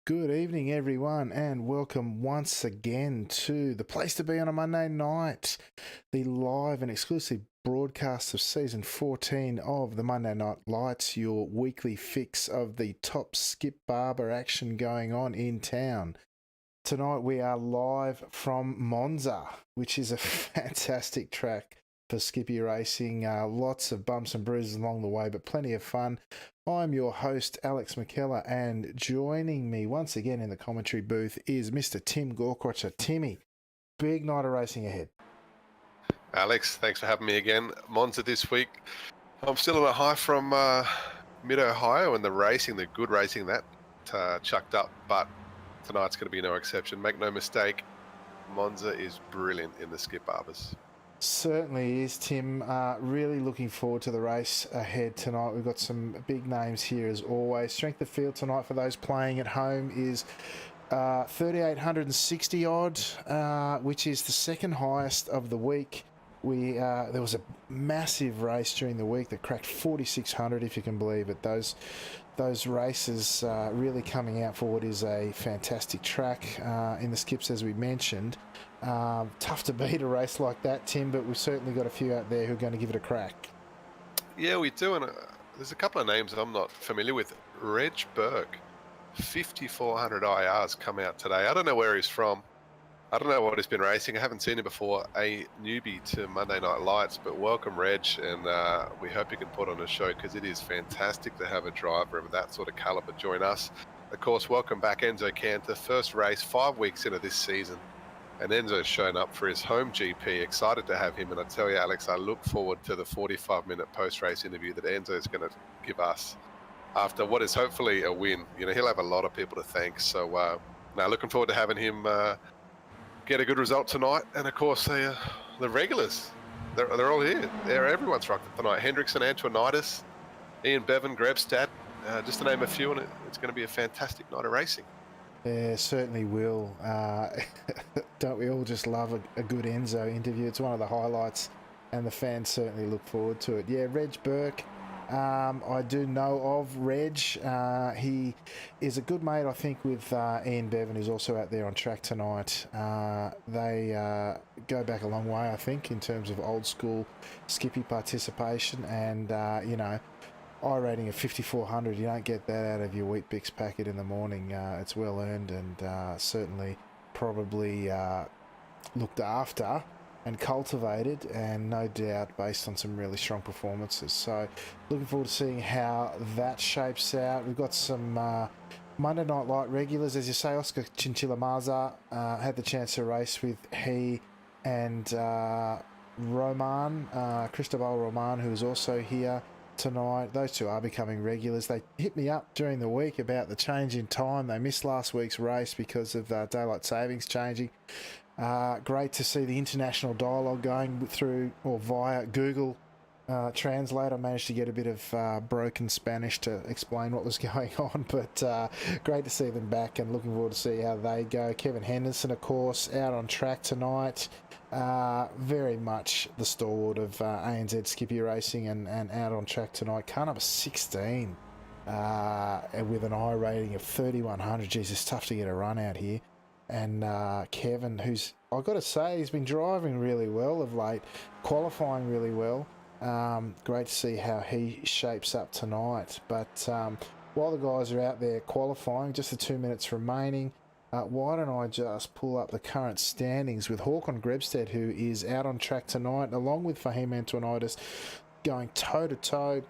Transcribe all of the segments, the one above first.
Good evening, everyone, and welcome once again to the place to be on a Monday night, the live and exclusive broadcast of season 14 of the Monday Night Lights, your weekly fix of the top Skip Barber action going on in town. Tonight we are live from Monza, which is a fantastic track for Skippy Racing. Lots of bumps and bruises along the way, but plenty of fun. I'm your host, Alex McKellar, and joining me once again in the commentary booth is Mr. Tim Gorkrocher. Timmy, big night of racing ahead. Alex, thanks for having me again. Monza this week. I'm still on a high from mid-Ohio, and the good racing that chucked up, but tonight's going to be no exception. Make no mistake, Monza is brilliant in the Skip Barbers. Certainly is, Tim. Really looking forward to the race ahead tonight. We've got some big names here as always. Strength of field tonight for those playing at home is 3,860 odd, which is the second highest of the week. There was a massive race during the week that cracked 4,600, if you can believe it. Those races really coming out for what is a fantastic track in the skips, as we mentioned. Tough to beat a race like that, Tim, but we've certainly got a few out there who are going to give it a crack. Yeah, we do, and there's a couple of names I'm not familiar with. Reg Burke, 5,400 IRs come out today. I don't know where he's from. I don't know what he's been racing. I haven't seen him before. A newbie to Monday Night Lights, but welcome, Reg, and we hope you can put on a show because it is fantastic to have a driver of that sort of caliber join us. Of course, welcome back, Enzo Cantor. First race 5 weeks into this season, and Enzo's shown up for his home GP. Excited to have him, and I tell you, Alex, I look forward to the 45-minute post-race interview that Enzo's going to give us after what is hopefully a win. You know, he'll have a lot of people to thank. So now looking forward to having him get a good result tonight. And of course, the regulars, they're all here. Everyone's rocked it tonight. Hendrickson, Antonitis, Ian Bevan, Grebstad, just to name a few, and it's going to be a fantastic night of racing. Yeah, certainly will. Don't we all just love a good Enzo interview? It's one of the highlights, and the fans certainly look forward to it. Yeah, Reg Burke, I do know of Reg. He is a good mate, I think, with Ian Bevan, who's also out there on track tonight. They go back a long way, I think, in terms of old school Skippy participation, and I rating of 5,400, you don't get that out of your Wheat Bix packet in the morning. It's well earned and certainly probably looked after and cultivated, and no doubt based on some really strong performances. So looking forward to seeing how that shapes out. We've got some Monday Night Light regulars, as you say. Oscar Chinchilla Maza had the chance to race with he and Roman, Cristobal Roman, who is also here tonight. Those two are becoming regulars. They hit me up during the week about the change in time. They missed last week's race because of daylight savings changing. Great to see the international dialogue going through or via Google Translate. I managed to get a bit of broken Spanish to explain what was going on, but great to see them back and looking forward to see how they go. Kevin Henderson, of course, out on track tonight. Very much the stalwart of ANZ Skippy Racing and out on track tonight. Car number 16 with an I rating of 3,100. Geez, it's tough to get a run out here. And Kevin, who's, I've got to say, he's been driving really well of late, qualifying really well. Great to see how he shapes up tonight. But while the guys are out there qualifying, just the 2 minutes remaining, why don't I just pull up the current standings with Håkon Grebstad, who is out on track tonight, along with Fahim Antonitis, going toe-to-toe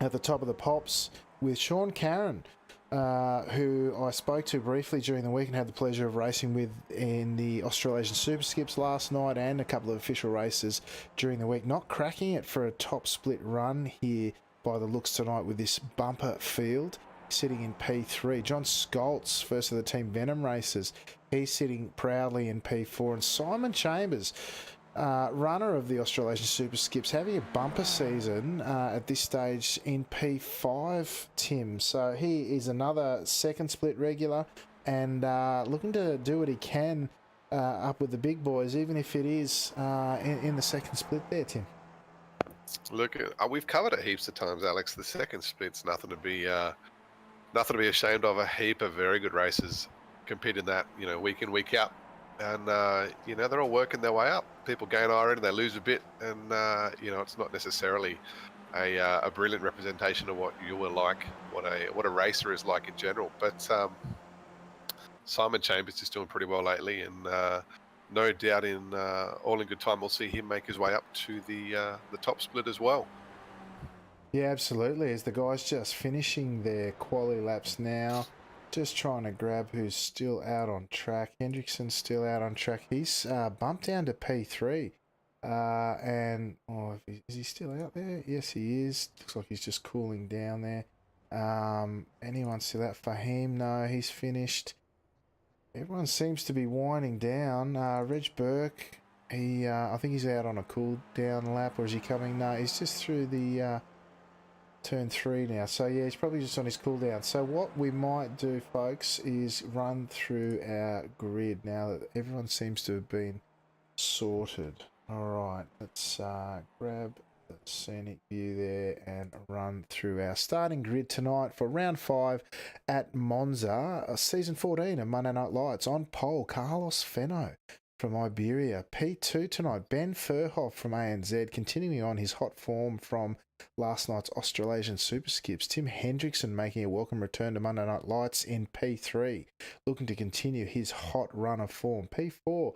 at the top of the pops with Sean Caron, who I spoke to briefly during the week and had the pleasure of racing with in the Australasian Super Skips last night and a couple of official races during the week. Not cracking it for a top split run here by the looks tonight with this bumper field. Sitting in P3. John Scholtz, first of the Team Venom races, he's sitting proudly in P4. And Simon Chambers, runner of the Australasian Super Skips, having a bumper season at this stage in P5, Tim. So he is another second split regular and looking to do what he can up with the big boys, even if it is in the second split there, Tim. Look, we've covered it heaps of times, Alex. The second split's nothing nothing to be ashamed of. A heap of very good racers compete in that, week in, week out. And, they're all working their way up. People gain iron and they lose a bit. And, it's not necessarily a brilliant representation of what you were like, what a racer is like in general. But Simon Chambers is doing pretty well lately. And no doubt all in good time, we'll see him make his way up to the top split as well. Yeah, absolutely. As the guys just finishing their quali laps now, just trying to grab who's still out on track. Hendrickson's still out on track. He's bumped down to P3. Is he still out there? Yes, he is. Looks like he's just cooling down there. Anyone still out? Fahim? No, he's finished. Everyone seems to be winding down. Reg Burke, I think he's out on a cool down lap, or is he coming? No, he's just through the turn 3 now. So yeah, he's probably just on his cooldown. So what we might do, folks, is run through our grid now that everyone seems to have been sorted. All right, let's grab the scenic view there and run through our starting grid tonight for round 5 at Monza, season 14 of Monday Night Lights. On pole, Carlos Fenno from Iberia. P2 tonight, Ben Furhoff from ANZ, continuing on his hot form from last night's Australasian Super Skips. Tim Hendrickson making a welcome return to Monday Night Lights in P3, looking to continue his hot run of form. P4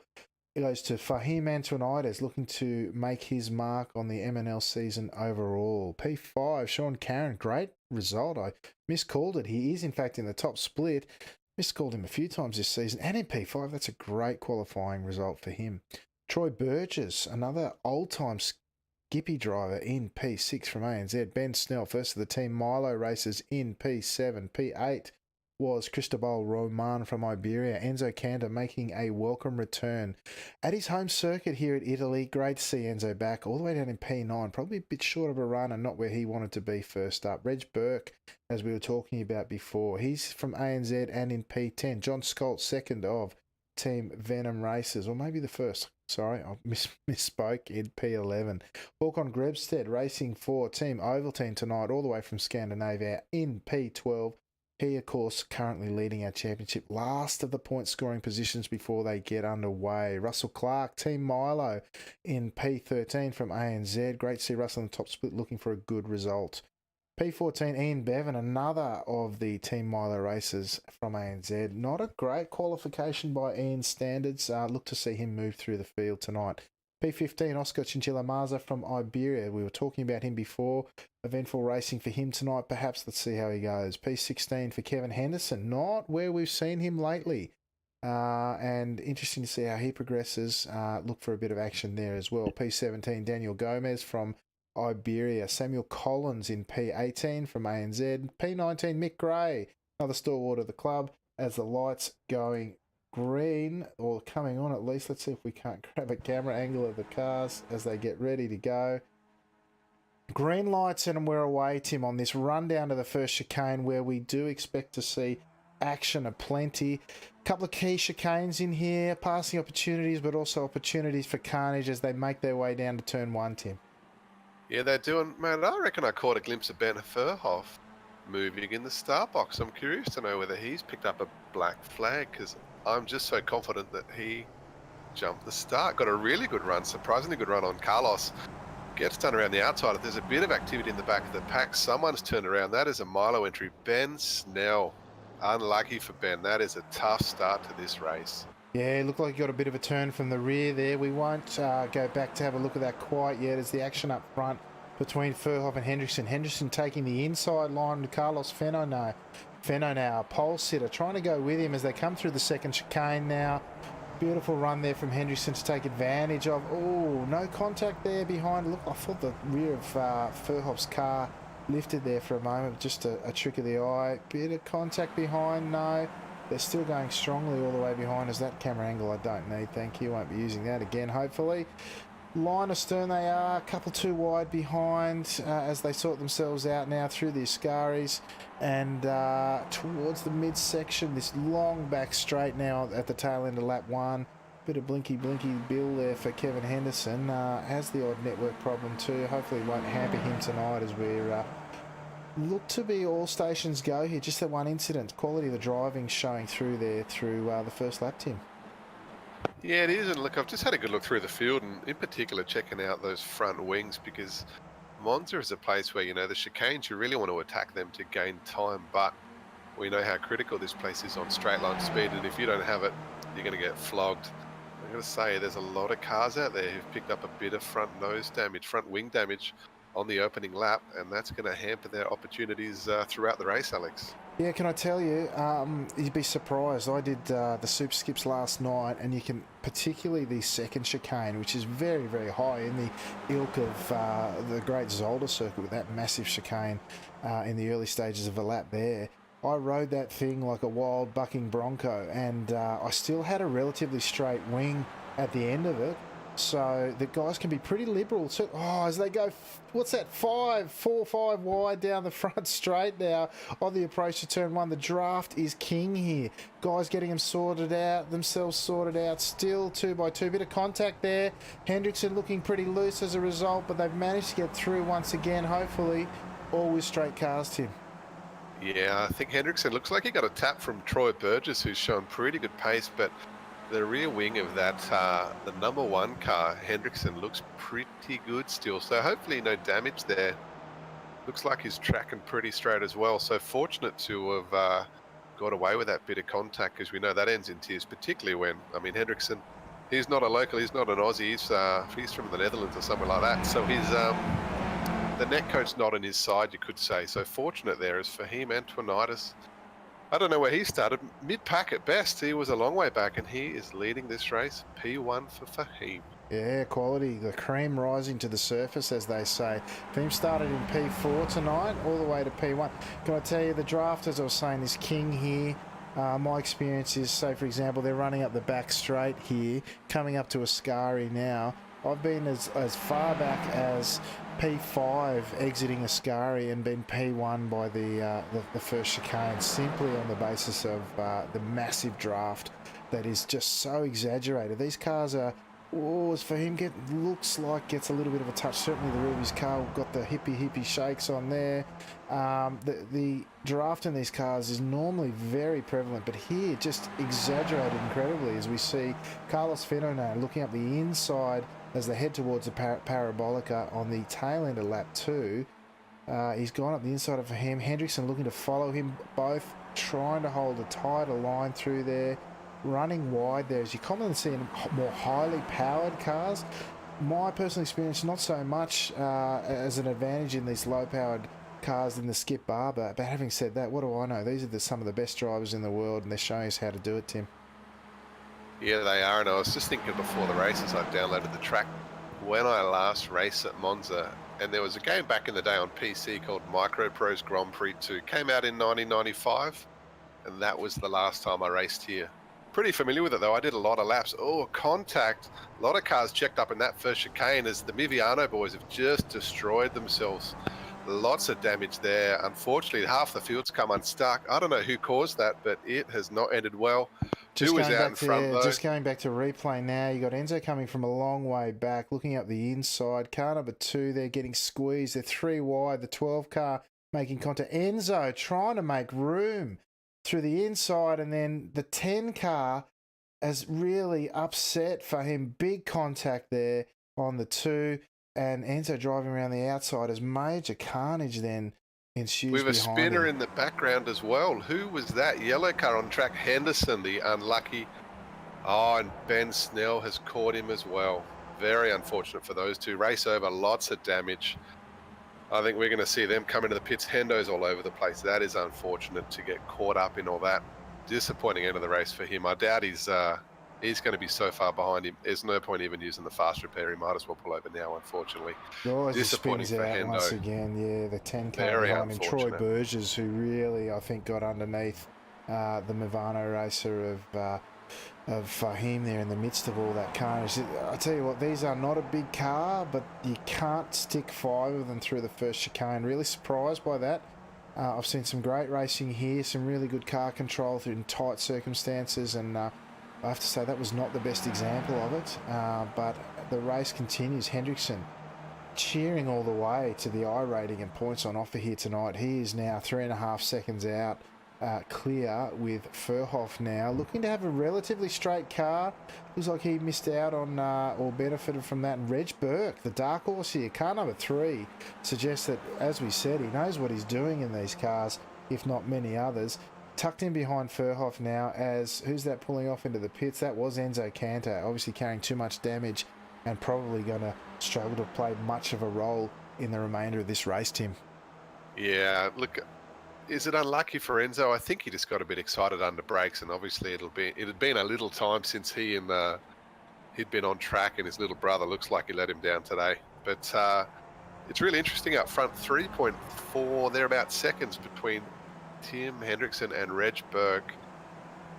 goes to Fahim Antonides, looking to make his mark on the MNL season overall. P5, Sean Carron, great result. I miscalled it. He is, in fact, in the top split. Miscalled him a few times this season. And in P5, that's a great qualifying result for him. Troy Burgess, another old-time Skippy driver in P6 from ANZ. Ben Snell, first of the Team Milo races in P7. P8 was Cristobal Roman from Iberia. Enzo Cantor making a welcome return at his home circuit here at Italy. Great to see Enzo back all the way down in P9. Probably a bit short of a run and not where he wanted to be first up. Reg Burke, as we were talking about before, he's from ANZ and in P10. John Scott, second of Team Venom Races, or maybe the first. Sorry, I misspoke in P11. Håkon Grebsted racing for Team Ovaltine tonight, all the way from Scandinavia in P12. He, of course, currently leading our championship, last of the point scoring positions before they get underway. Russell Clark, Team Milo in P13 from ANZ. Great to see Russell in the top split looking for a good result. P14, Ian Bevan, another of the Team Milo racers from ANZ. Not a great qualification by Ian's standards. Look to see him move through the field tonight. P15, Oscar Chinchilla Maza from Iberia. We were talking about him before. Eventful racing for him tonight. Perhaps let's see how he goes. P16 for Kevin Henderson. Not where we've seen him lately. And interesting to see how he progresses. Look for a bit of action there as well. P17, Daniel Gomez from Iberia. Samuel Collins in P18 from ANZ. P19, Mick Gray, another stalwart of the club. As the lights going green, or coming on at least. Let's see if we can't grab a camera angle of the cars as they get ready to go. Green lights and we're away, Tim, on this run down to the first chicane, where we do expect to see action aplenty. A couple of key chicanes in here, passing opportunities, but also opportunities for carnage as they make their way down to turn 1, Tim. Yeah, they're doing, man, I reckon I caught a glimpse of Ben Furhoff moving in the start box. I'm curious to know whether he's picked up a black flag, because I'm just so confident that he jumped the start. Got a really good run, surprisingly good run on Carlos. Gets done around the outside. There's a bit of activity in the back of the pack. Someone's turned around. That is a Milo entry. Ben Snell. Unlucky for Ben. That is a tough start to this race. Yeah, looked like he got a bit of a turn from the rear there. We won't go back to have a look at that quite yet, as the action up front between Furhoff and Hendrickson. Hendrickson taking the inside line to Carlos Fenno now. Fenno now, a pole sitter, trying to go with him as they come through the second chicane now. Beautiful run there from Hendrickson to take advantage of. Oh, no contact there behind. Look, I thought the rear of Furhoff's car lifted there for a moment. Just a trick of the eye. Bit of contact behind, no. They're still going strongly all the way behind us. That camera angle I don't need, thank you. Won't be using that again, hopefully. Line astern they are, a couple too wide behind as they sort themselves out now through the Ascaris and towards the midsection, this long back straight now at the tail end of lap 1. Bit of blinky bill there for Kevin Henderson. Has the odd network problem too. Hopefully it won't hamper him tonight as we're look to be all stations go here. Just that one incident. Quality of the driving showing through there through the first lap, Tim. Yeah, it is. And look, I've just had a good look through the field, and in particular checking out those front wings, because Monza is a place where, the chicanes, you really want to attack them to gain time, but we know how critical this place is on straight line speed, and if you don't have it, you're going to get flogged. I'm going to say there's a lot of cars out there who've picked up a bit of front nose damage, front wing damage on the opening lap, and that's going to hamper their opportunities throughout the race, Alex. Yeah, can I tell you, you'd be surprised. I did the super skips last night, and you can, particularly the second chicane, which is very, very high in the ilk of the Great Zolder circuit with that massive chicane in the early stages of a lap there. I rode that thing like a wild bucking bronco, and I still had a relatively straight wing at the end of it. So the guys can be pretty liberal too. Oh, as they go, what's that, 4 or 5 wide down the front straight now on the approach to turn 1. The draft is king here. Guys getting themselves sorted out. Still 2x2. Bit of contact there. Hendrickson looking pretty loose as a result, but they've managed to get through once again, hopefully, all with straight cars, Tim. Yeah, I think Hendrickson looks like he got a tap from Troy Burgess, who's shown pretty good pace, but the rear wing of that, the number 1 car, Hendrickson, looks pretty good still. So hopefully no damage there. Looks like he's tracking pretty straight as well. So fortunate to have got away with that bit of contact, because we know that ends in tears, particularly when, Hendrickson, he's not a local, he's not an Aussie, he's from the Netherlands or somewhere like that. So he's, the net coat's not on his side, you could say. So fortunate there is Fahim Antoniadis. I don't know where he started, mid-pack at best. He was a long way back, and he is leading this race. P1 for Fahim. Yeah, quality. The cream rising to the surface, as they say. Fahim started in P4 tonight, all the way to P1. Can I tell you, the draft, as I was saying, is king here. My experience is, say, for example, they're running up the back straight here, coming up to Ascari now. I've been as far back as P5 exiting Ascari and been P1 by the first chicane, simply on the basis of the massive draft that is just so exaggerated. These cars are, as for him, looks like gets a little bit of a touch. Certainly the rear of his car got the hippie shakes on there. The draft in these cars is normally very prevalent, but here just exaggerated incredibly, as we see Carlos Fenona looking up the inside as they head towards the Parabolica on the tail end of lap 2. He's gone up the inside of him. Hendrickson looking to follow him, both trying to hold a tighter line through there, running wide there, as you commonly see in more highly powered cars. My personal experience, not so much as an advantage in these low-powered cars in the Skip Barber, but having said that, what do I know? These are some of the best drivers in the world, and they're showing us how to do it, Tim. Yeah, they are, and I was just thinking before the races, I downloaded the track when I last raced at Monza, and there was a game back in the day on PC called Microprose Grand Prix 2. Came out in 1995, and that was the last time I raced here. Pretty familiar with it, though. I did a lot of laps. Oh, contact. A lot of cars checked up in that first chicane, as the Miviano boys have just destroyed themselves. Lots of damage there. Unfortunately, half the field's come unstuck. I don't know who caused that, but it has not ended well. Just going back to replay now, you got Enzo coming from a long way back, looking up the inside. Car number 2, they're getting squeezed. They're 3 wide. The 12 car making contact. Enzo trying to make room through the inside, and then the 10 car has really upset for him. Big contact there on the 2, and Enzo driving around the outside as major carnage then ensues. We have a spinner in the background as well. Who was that yellow car on track? Henderson, the unlucky. Oh, and Ben Snell has caught him as well. Very unfortunate for those two. Race over, lots of damage. I think we're going to see them come into the pits. Hendo's all over the place. That is unfortunate to get caught up in all that. Disappointing end of the race for him. I doubt he's going to be so far behind him. There's no point even using the fast repair. He might as well pull over now, unfortunately. Disappointing for Hendo. Once again, yeah, the 10 car behind him. Troy Burgess, who really, I think, got underneath the Movano racer of Fahim there in the midst of all that carnage. I tell you what, these are not a big car, but you can't stick 5 of them through the first chicane. Really surprised by that. I've seen some great racing here, some really good car control in tight circumstances, and I have to say that was not the best example of it, but the race continues. Hendrickson cheering all the way to the iRating and points on offer here tonight. He is now 3.5 seconds out. Clear with Furhoff now, looking to have a relatively straight car. Looks like he missed out on or benefited from that. And Reg Burke, the dark horse here, car number 3, suggests that, as we said, he knows what he's doing in these cars, if not many others. Tucked in behind Furhoff now as, who's that pulling off into the pits? That was Enzo Canto, obviously carrying too much damage and probably going to struggle to play much of a role in the remainder of this race, Tim. Yeah, look, is it unlucky for Enzo? I think he just got a bit excited under brakes, and obviously it had been a little time since he'd been on track, and his little brother looks like he let him down today. But it's really interesting up front. 3.4 thereabout seconds between Tim Hendrickson and Reg Burke.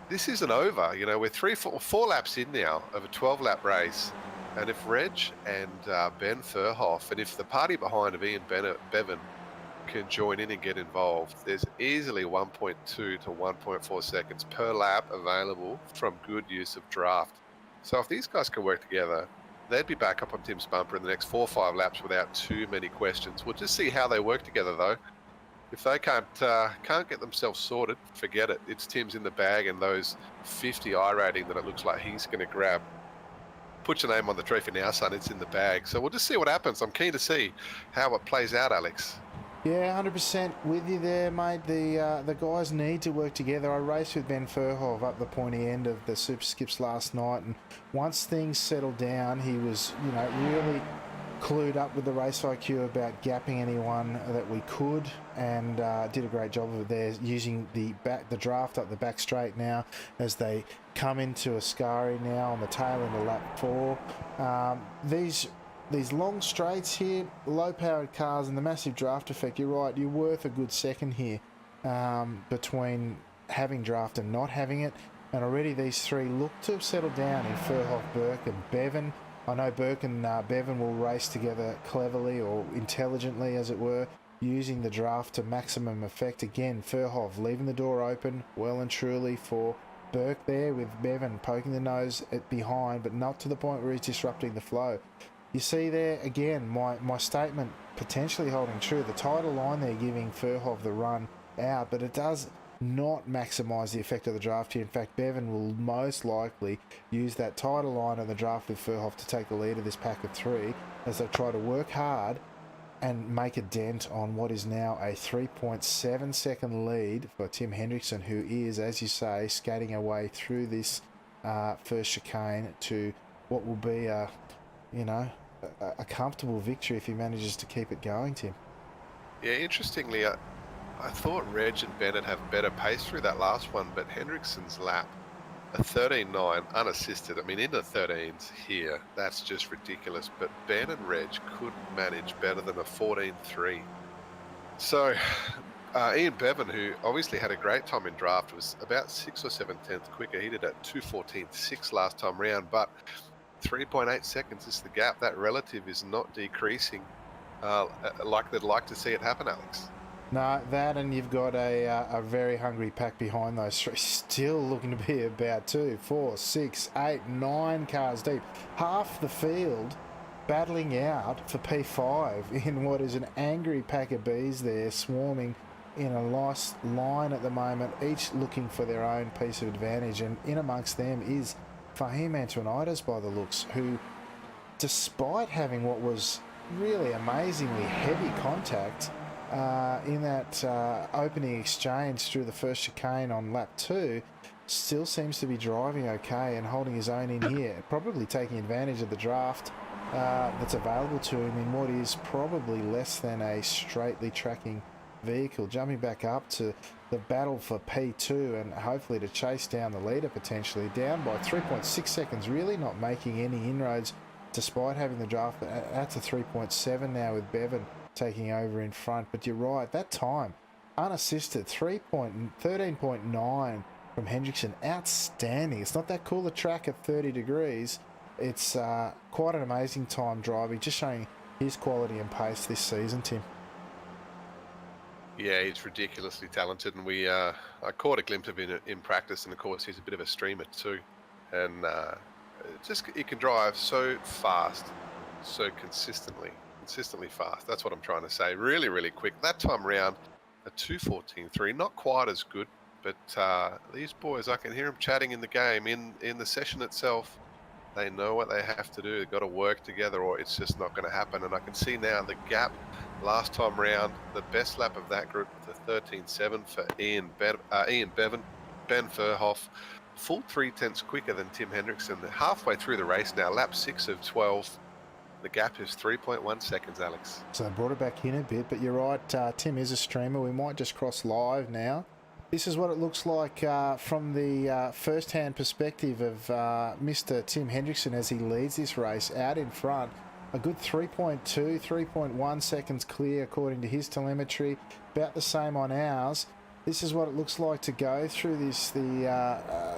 This isn't over. You know, we're four laps in now of a 12-lap race. And if Reg and Ben Furhoff, and if the party behind of Ian Bevan can join in and get involved, there's easily 1.2 to 1.4 seconds per lap available from good use of draft. So if these guys can work together, they'd be back up on Tim's bumper in the next 4 or 5 laps without too many questions. We'll just see how they work together, though. If they can't get themselves sorted, forget it. It's Tim's in the bag, and those 50 iRating that it looks like he's going to grab. Put your name on the trophy now, son. It's in the bag. So we'll just see what happens. I'm keen to see how it plays out, Alex. Yeah, 100% with you there, mate. The guys need to work together. I raced with Ben Furhoff up the pointy end of the Super Skips last night, and once things settled down, he was, really clued up with the race IQ about gapping anyone that we could, and did a great job of it there, using the draft up the back straight now as they come into Ascari now on the tail end of lap 4. These long straights here, low-powered cars and the massive draft effect, you're right, you're worth a good second here between having draft and not having it. And already these 3 look to have settled down in Furhoff, Burke and Bevan. I know Burke and Bevan will race together cleverly or intelligently, as it were, using the draft to maximum effect. Again, Furhoff leaving the door open well and truly for Burke there, with Bevan poking the nose at behind, but not to the point where he's disrupting the flow. You see there, again, my statement potentially holding true. The tighter line there giving Furhoff the run out, but it does not maximise the effect of the draft here. In fact, Bevan will most likely use that tighter line of the draft with Furhoff to take the lead of this pack of 3 as they try to work hard and make a dent on what is now a 3.7 second lead for Tim Hendrickson, who is, as you say, skating away through this first chicane to what will be a comfortable victory if he manages to keep it going, Tim. Yeah, interestingly, I thought Reg and Bennett have better pace through that last one, but Hendrickson's lap, a 13.9 unassisted. I mean, in the 13s here, that's just ridiculous. But Ben and Reg couldn't manage better than a 14.3. So Ian Bevan, who obviously had a great time in draft, was about 6 or 7 tenths quicker. He did at 2:14.6 last time round, but 3.8 seconds is the gap. That relative is not decreasing like they'd like to see it happen, Alex. No, that, and you've got a very hungry pack behind those 3, still looking to be about 2, 4, 6, 8, 9 cars deep. Half the field battling out for P5 in what is an angry pack of bees there, swarming in a nice line at the moment, each looking for their own piece of advantage. And in amongst them is Fahim Antonides, by the looks, who, despite having what was really amazingly heavy contact in that opening exchange through the first chicane on lap 2, still seems to be driving okay and holding his own in here, probably taking advantage of the draft that's available to him in what is probably less than a straightly tracking vehicle. Jumping back up to the battle for P2 and hopefully to chase down the leader, potentially down by 3.6 seconds, really not making any inroads despite having the draft. That's a 3.7 now with Bevan taking over in front. But you're right, that time unassisted, 13.9 from Hendrickson, outstanding. It's not that cool a track at 30 degrees. It's quite an amazing time driving, just showing his quality and pace this season, Tim. Yeah, he's ridiculously talented, and I caught a glimpse of him in practice, and of course he's a bit of a streamer too, and he can drive so fast, so consistently. consistently fast. That's what I'm trying to say. Really, really quick. That time round, a 2:14.3, not quite as good, but these boys, I can hear them chatting in the game, in the session itself. They know what they have to do. They've got to work together or it's just not going to happen. And I can see now the gap last time round, the best lap of that group was a 13.7 for Ian Bevan, Ben Furhoff, full 3/10 quicker than Tim Hendrickson. Halfway through the race now, lap 6 of 12. The gap is 3.1 seconds, Alex. So they brought it back in a bit, but you're right, Tim is a streamer. We might just cross live now. This is what it looks like from the first-hand perspective of Mr. Tim Hendrickson as he leads this race out in front. A good 3.2, 3.1 seconds clear according to his telemetry. About the same on ours. This is what it looks like to go through the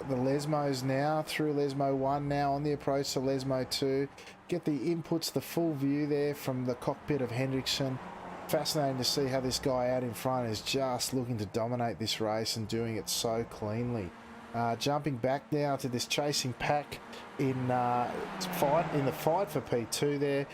Lesmos now, through Lesmo 1 now, on the approach to Lesmo 2. Get the inputs, the full view there from the cockpit of Hendrickson. Fascinating to see how this guy out in front is just looking to dominate this race and doing it so cleanly. Jumping back now to this chasing pack in the fight for P2 there.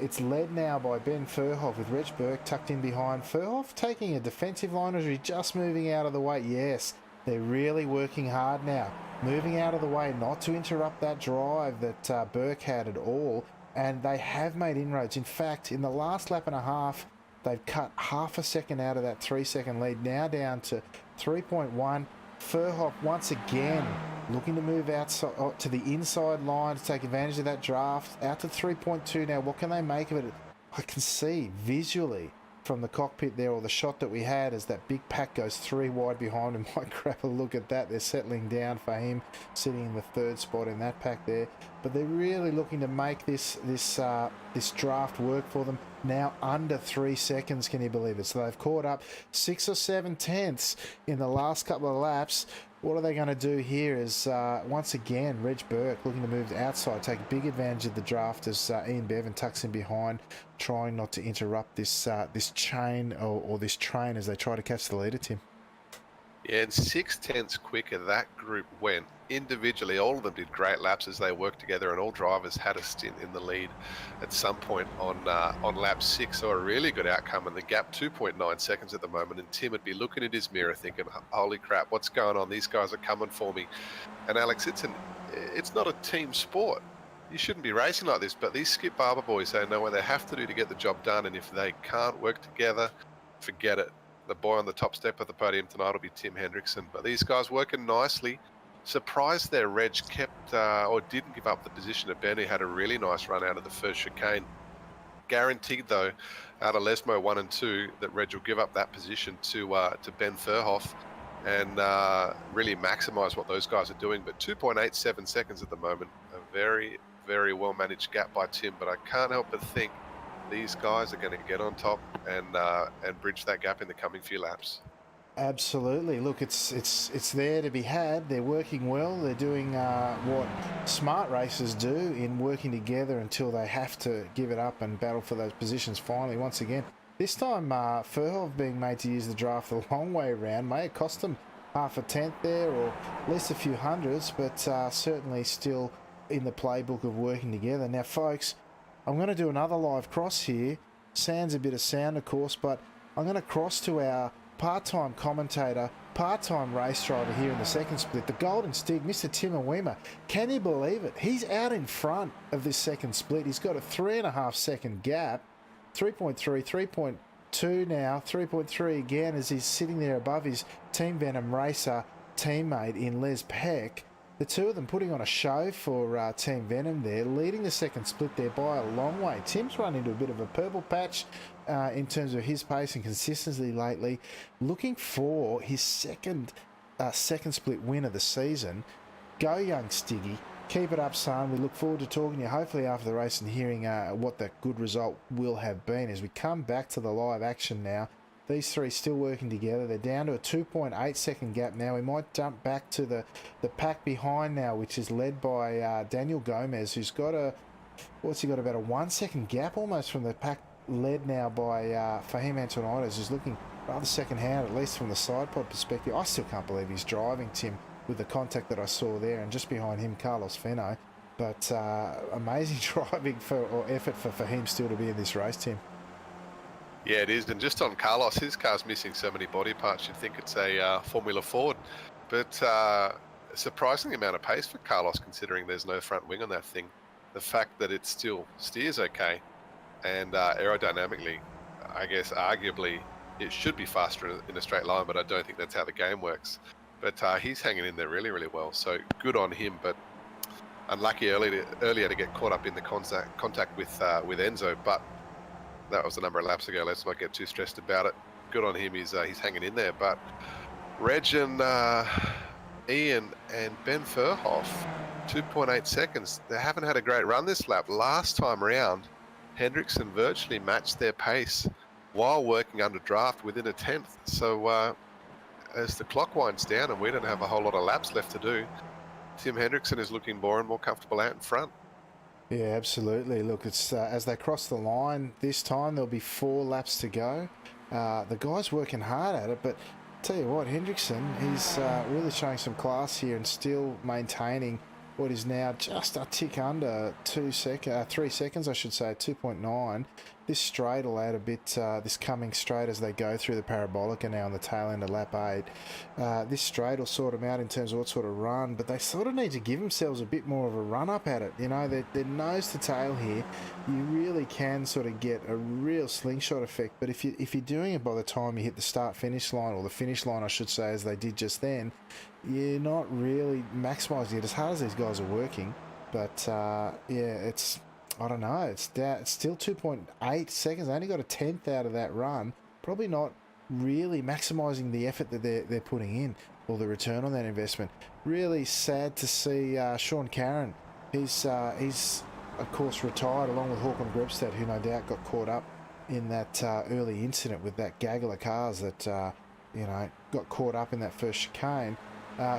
It's led now by Ben Furhoff with Reg Burke tucked in behind. Furhoff taking a defensive line, or is he just moving out of the way? Yes, they're really working hard now. Moving out of the way, not to interrupt that drive that Burke had at all. And they have made inroads. In fact, in the last lap and a half, they've cut half a second out of that 3-second lead, now down to 3.1. Furhoff once again looking to move outside to the inside line to take advantage of that draft. Out to 3.2 now. What can they make of it? I can see visually from the cockpit there, or the shot that we had, as that big pack goes 3 wide behind him. Might grab a look at that. They're settling down for him, sitting in the 3rd spot in that pack there. But they're really looking to make this draft work for them. Now under 3 seconds, can you believe it? So they've caught up 6 or 7 tenths in the last couple of laps. What are they going to do here is, once again, Reg Burke looking to move outside, take big advantage of the draft as Ian Bevan tucks in behind, trying not to interrupt this chain or this train as they try to catch the leader, Tim. Yeah, and 6 tenths quicker that group went. Individually, all of them did great laps as they worked together, and all drivers had a stint in the lead at some point on lap 6. So a really good outcome, and the gap 2.9 seconds at the moment. And Tim would be looking at his mirror thinking, holy crap, what's going on? These guys are coming for me. And Alex, it's not a team sport. You shouldn't be racing like this, but these Skip Barber boys, they know what they have to do to get the job done, and if they can't work together, forget it. The boy on the top step of the podium tonight will be Tim Hendrickson. But these guys working nicely. Surprised their Reg kept or didn't give up the position to Ben, who had a really nice run out of the first chicane. Guaranteed, though, out of Lesmo 1 and 2, that Reg will give up that position to Ben Furhoff and really maximise what those guys are doing. But 2.87 seconds at the moment, a very, very well-managed gap by Tim. But I can't help but think these guys are going to get on top and bridge that gap in the coming few laps. Absolutely. Look, it's there to be had. They're working well. They're doing what smart racers do in working together until they have to give it up and battle for those positions finally once again. This time, Furhoff being made to use the draft the long way around may have cost them half a tenth there, or at least a few hundreds, but certainly still in the playbook of working together. Now, folks, I'm going to do another live cross here. Sans a bit of sound, of course, but I'm going to cross to our part-time commentator, part-time race driver here in the second split, the Golden Stig, Mr. Tim Awima. Can you believe it? He's out in front of this second split. He's got a 3.5 second gap, 3.3, 3.2 now, 3.3 again as he's sitting there above his Team Venom racer teammate in Les Peck. The two of them putting on a show for Team Venom there, leading the second split there by a long way. Tim's run into a bit of a purple patch in terms of his pace and consistency lately. Looking for his second split win of the season. Go young Stiggy. Keep it up, son. We look forward to talking to you hopefully after the race and hearing what that good result will have been as we come back to the live action now. These three still working together. They're down to a 2.8 second gap now. We might jump back to the pack behind now, which is led by Daniel Gomez, who's got about a 1 second gap almost from the pack, led now by Fahim Antonides, who's looking rather second hand, at least from the side pod perspective. I still can't believe he's driving, Tim, with the contact that I saw there, and just behind him, Carlos Feno. But amazing driving or effort for him still to be in this race, Tim. Yeah, it is. And just on Carlos, his car's missing so many body parts, you'd think it's a Formula Ford. But surprising amount of pace for Carlos, considering there's no front wing on that thing. The fact that it still steers okay, and aerodynamically, I guess arguably it should be faster in a straight line, but I don't think that's how the game works. But he's hanging in there really, really well. So good on him, but unlucky earlier to get caught up in the contact with Enzo. But that was a number of laps ago. Let's not get too stressed about it. Good on him. He's hanging in there. But Reg and Ian and Ben Furhoff, 2.8 seconds. They haven't had a great run this lap. Last time around, Hendrickson virtually matched their pace while working under draft within a tenth. So as the clock winds down and we don't have a whole lot of laps left to do, Tim Hendrickson is looking more and more comfortable out in front. Yeah, absolutely. Look, it's as they cross the line this time, there'll be 4 laps to go. The guy's working hard at it, but tell you what, Hendrickson, he's really showing some class here and still maintaining what is now just a tick under 3 seconds, I should say, 2.9. This straight will add a bit, this coming straight as they go through the parabolica now on the tail end of lap 8. This straight will sort them out in terms of what sort of run, but they sort of need to give themselves a bit more of a run up at it. You know, they're nose to tail here. You really can sort of get a real slingshot effect, but if you're doing it by the time you hit the start-finish line, or the finish line, I should say, as they did just then, you're not really maximising it as hard as these guys are working. But yeah, it's, I don't know, it's still 2.8 seconds. They only got a tenth out of that run. Probably not really maximising the effort that they're putting in, or the return on that investment. Really sad to see Sean Caron. He's of course retired along with Håkon Grebstad, who no doubt got caught up in that early incident with that gaggle of cars that got caught up in that first chicane.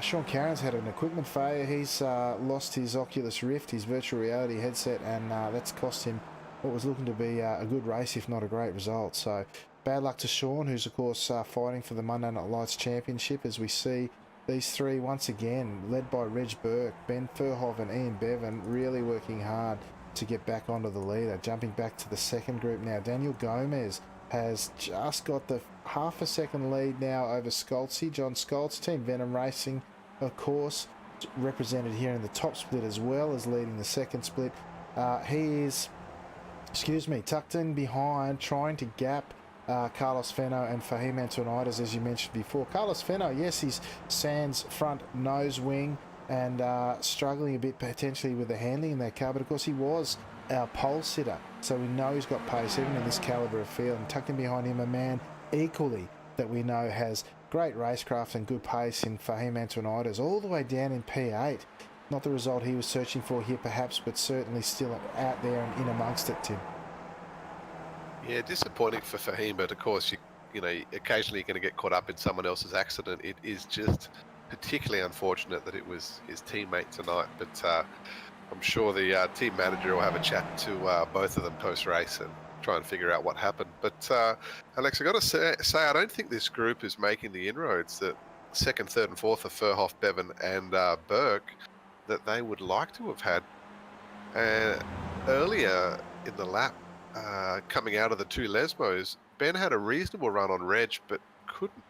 Sean Caron's had an equipment failure. He's lost his Oculus Rift, his virtual reality headset, and that's cost him what was looking to be a good race, if not a great result. So bad luck to Sean, who's of course fighting for the Monday Night Lights Championship, as we see these three once again, led by Reg Burke, Ben Furhoff and Ian Bevan, really working hard to get back onto the leader. Jumping back to the second group now, Daniel Gomez has just got the half a second lead now over Scholze. John Scholze, Team Venom Racing, of course, represented here in the top split as well as leading the second split. He is, tucked in behind, trying to gap Carlos Fenno and Fahim Antonides, as you mentioned before. Carlos Fenno, yes, he's Sans front nose wing and struggling a bit potentially with the handling in that car, but of course he was our pole sitter, so we know he's got pace even in this calibre of field. And tucked in behind him, a man equally that we know has great racecraft and good pace in Fahim Antonides, all the way down in P8. Not the result he was searching for here perhaps, but certainly still out there and in amongst it, Tim. Yeah, disappointing for Fahim, but of course, you know, occasionally you're going to get caught up in someone else's accident. It is just particularly unfortunate that it was his teammate tonight, but I'm sure the team manager will have a chat to both of them post-race and try and figure out what happened. But Alex, I got to say, I don't think this group is making the inroads that second, third, and fourth are Furhoff, Bevan, and Burke that they would like to have had. Earlier in the lap, coming out of the two Lesmos, Ben had a reasonable run on Reg, but couldn't.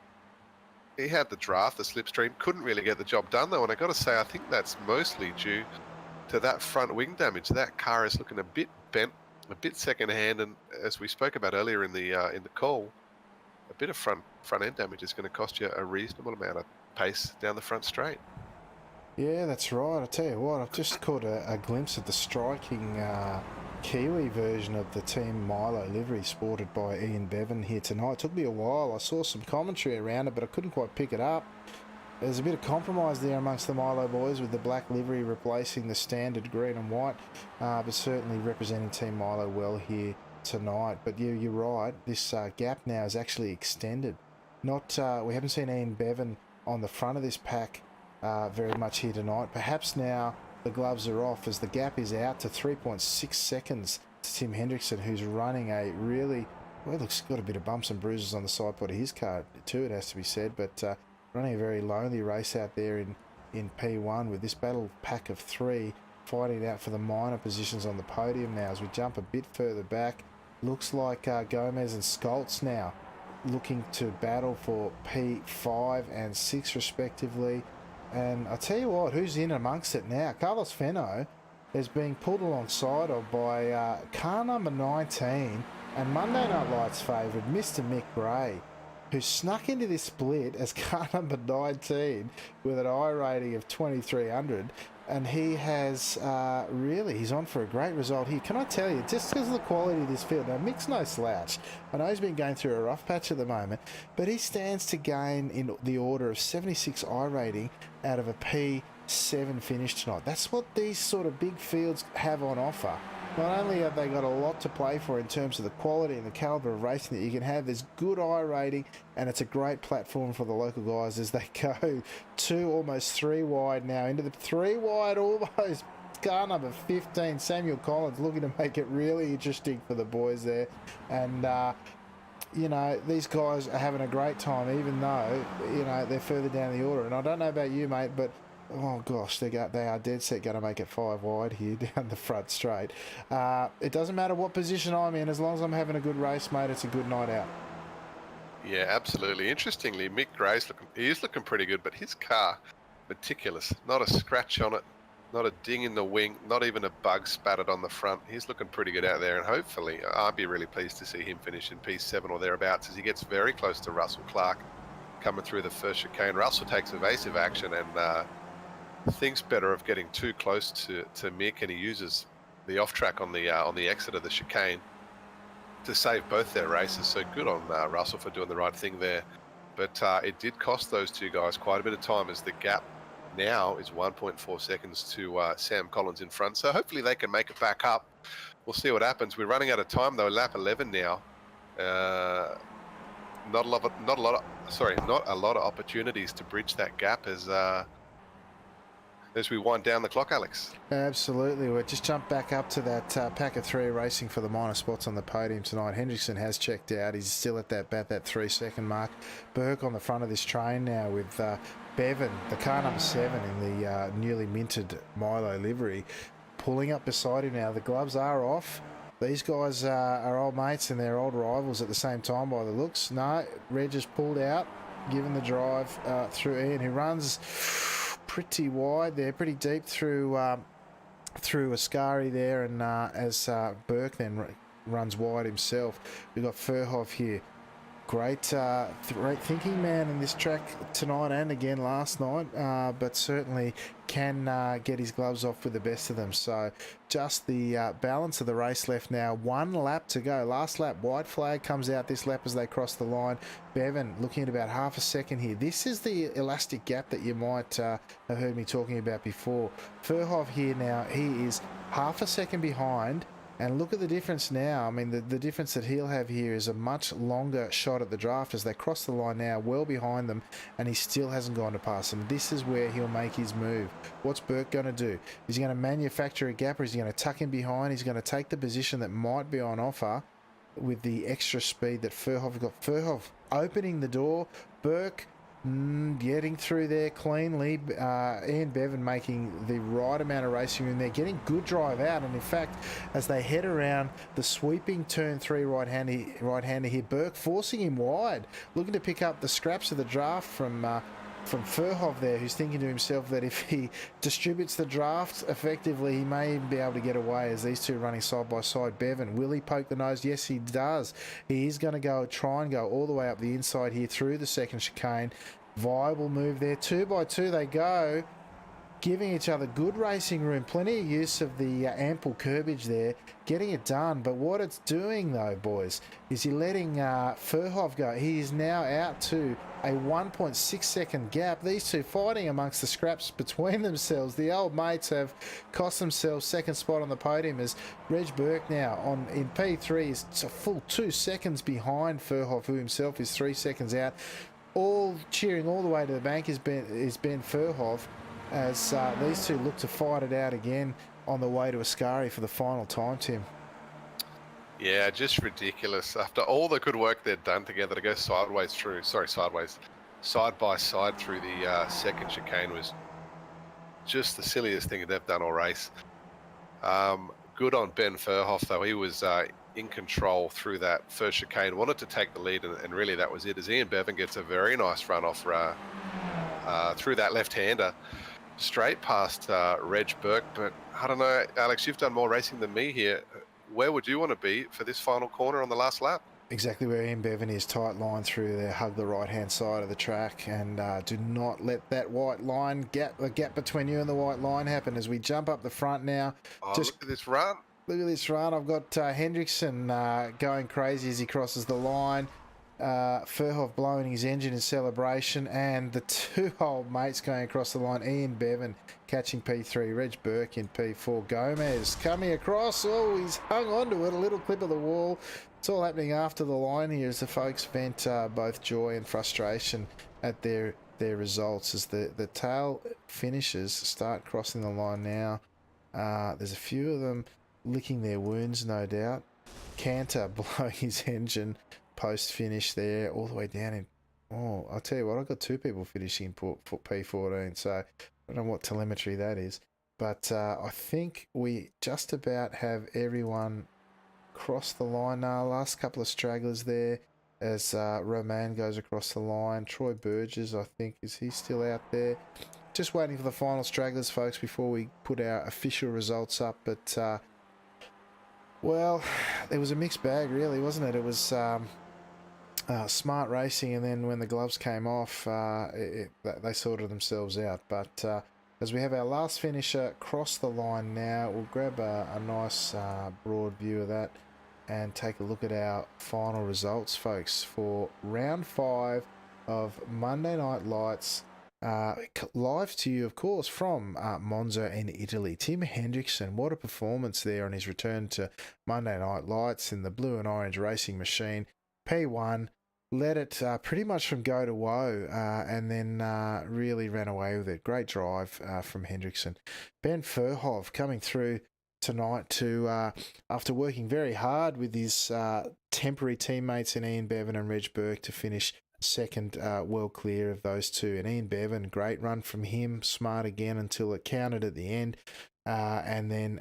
He had the draft, the slipstream, couldn't really get the job done though. And I got to say, I think that's mostly due to that front wing damage. That car is looking a bit bent, a bit second-hand, and as we spoke about earlier in the call, a bit of front end damage is going to cost you a reasonable amount of pace down the front straight. Yeah, that's right. I tell you what, I've just caught a glimpse of the striking Kiwi version of the Team Milo livery sported by Ian Bevan here tonight. It took me a while. I saw some commentary around it, but I couldn't quite pick it up. There's a bit of compromise there amongst the Milo boys with the black livery replacing the standard green and white, but certainly representing Team Milo well here tonight. But yeah, you're right. This gap now is actually extended. We haven't seen Ian Bevan on the front of this pack very much here tonight. Perhaps now the gloves are off as the gap is out to 3.6 seconds to Tim Hendrickson, who's running a really, well, looks got a bit of bumps and bruises on the side part of his car too, it has to be said, but running a very lonely race out there in P1 with this battle pack of three fighting it out for the minor positions on the podium now as we jump a bit further back. Looks like Gomez and Scholz now looking to battle for P5 and 6 respectively. And I'll tell you what, who's in amongst it now? Carlos Fenno is being pulled alongside of by car number 19 and Monday Night Lights favourite Mr. Mick Gray, who snuck into this split as car number 19 with an I rating of 2300, and he has he's on for a great result here. Can I tell you, just because of the quality of this field, now Mick's no slouch. I know he's been going through a rough patch at the moment, but he stands to gain in the order of 76 I rating out of a P7 finish tonight. That's what these sort of big fields have on offer. Not only have they got a lot to play for in terms of the quality and the calibre of racing that you can have, there's good I rating, and it's a great platform for the local guys as they go 2, almost 3 wide now, into the 3 wide almost. Car number 15, Samuel Collins, looking to make it really interesting for the boys there. And, you know, these guys are having a great time, even though, you know, they're further down the order. And I don't know about you, mate, but oh gosh, they are dead set going to make it 5 wide here down the front straight. It doesn't matter what position I'm in, as long as I'm having a good race, mate, it's a good night out. Yeah, absolutely. Interestingly, Mick Gray's looking pretty good, but his car, meticulous. Not a scratch on it, not a ding in the wing, not even a bug spattered on the front. He's looking pretty good out there, and hopefully I'd be really pleased to see him finish in P7 or thereabouts as he gets very close to Russell Clark coming through the first chicane. Russell takes evasive action and thinks better of getting too close to Mick, and he uses the off track on the exit of the chicane to save both their races. So good on Russell for doing the right thing there. But it did cost those two guys quite a bit of time, as the gap now is 1.4 seconds to Sam Collins in front. So hopefully they can make it back up. We'll see what happens. We're running out of time though. Lap 11 now. Not a lot of opportunities to bridge that gap as we wind down the clock, Alex. Absolutely. We'll just jump back up to that pack of 3 racing for the minor spots on the podium tonight. Hendrickson has checked out. He's still at that 3-second mark. Burke on the front of this train now with Bevan, the car number 7 in the newly minted Milo livery, pulling up beside him now. The gloves are off. These guys are old mates and they're old rivals at the same time by the looks. No, Reg has pulled out, given the drive through Ian, who runs pretty wide there, pretty deep through Ascari there, and as Burke then runs wide himself. We've got Furhoff here. Great thinking man in this track tonight and again last night, but certainly can get his gloves off with the best of them. So just the balance of the race left now. 1 lap to go. Last lap, white flag comes out this lap as they cross the line. Bevan looking at about half a second here. This is the elastic gap that you might have heard me talking about before. Furhoff here now, he is half a second behind. And look at the difference now. I mean, the difference that he'll have here is a much longer shot at the draft as they cross the line now, well behind them, and he still hasn't gone to pass them. This is where he'll make his move. What's Burke going to do? Is he going to manufacture a gap, or is he going to tuck in behind? He's going to take the position that might be on offer with the extra speed that Furhoff got. Furhoff opening the door. Burke getting through there cleanly. Ian Bevan making the right amount of racing room there, getting good drive out, and in fact as they head around the sweeping turn 3 right-hander here, Burke forcing him wide, looking to pick up the scraps of the draft from Furhoff there, who's thinking to himself that if he distributes the draft effectively, he may even be able to get away as these two running side by side. Bevan, will he poke the nose? Yes, he does. He is going to try and go all the way up the inside here through the second chicane. Viable move there. 2 by 2 they go, giving each other good racing room. Plenty of use of the ample curbage there, getting it done. But what it's doing though, boys, is he letting Furhoff go. He is now out to a 1.6 second gap. These two fighting amongst the scraps between themselves. The old mates have cost themselves second spot on the podium as Reg Burke now in P3 is a full 2 seconds behind Furhoff, who himself is 3 seconds out. All cheering all the way to the bank is Ben Furhoff, as these two look to fight it out again on the way to Ascari for the final time, Tim. Yeah, just ridiculous. After all the good work they'd done together to go side by side through the second chicane was just the silliest thing they've done all race. Good on Ben Furhoff, though. He was in control through that first chicane, wanted to take the lead, and really that was it, as Ian Bevan gets a very nice run off through that left-hander, straight past Reg Burke. But I don't know, Alex, you've done more racing than me here. Where would you want to be for this final corner on the last lap? Exactly where Ian Bevan is, tight line through there, hug the right-hand side of the track, and do not let that white line, the gap between you and the white line happen as we jump up the front now. Oh, look at this run. Look at this run. I've got Hendrickson going crazy as he crosses the line. Furhoff blowing his engine in celebration, and the two old mates going across the line. Ian Bevan catching P3, Reg Burke in P4. Gomez coming across. Oh, he's hung onto it. A little clip of the wall. It's all happening after the line here as the folks vent both joy and frustration at their results as the tail finishers start crossing the line now. There's a few of them licking their wounds, no doubt. Cantor blowing his engine post-finish there, all the way down in... Oh, I'll tell you what, I've got two people finishing for P14, so I don't know what telemetry that is. But I think we just about have everyone cross the line now. Last couple of stragglers there as Roman goes across the line. Troy Burgess, I think, is he still out there? Just waiting for the final stragglers, folks, before we put our official results up. But, well, it was a mixed bag, really, wasn't it? It was smart racing, and then when the gloves came off, they sorted themselves out. But as we have our last finisher cross the line now, we'll grab a nice broad view of that and take a look at our final results, folks, for round 5 of Monday Night Lights. Live to you, of course, from Monza in Italy. Tim Hendrickson, what a performance there on his return to Monday Night Lights in the blue and orange racing machine. P1, led it pretty much from go to woe, and then really ran away with it. Great drive from Hendrickson. Ben Furhoff coming through tonight to after working very hard with his temporary teammates in Ian Bevan and Reg Burke to finish second, well clear of those two. And Ian Bevan, great run from him, smart again until it counted at the end, and then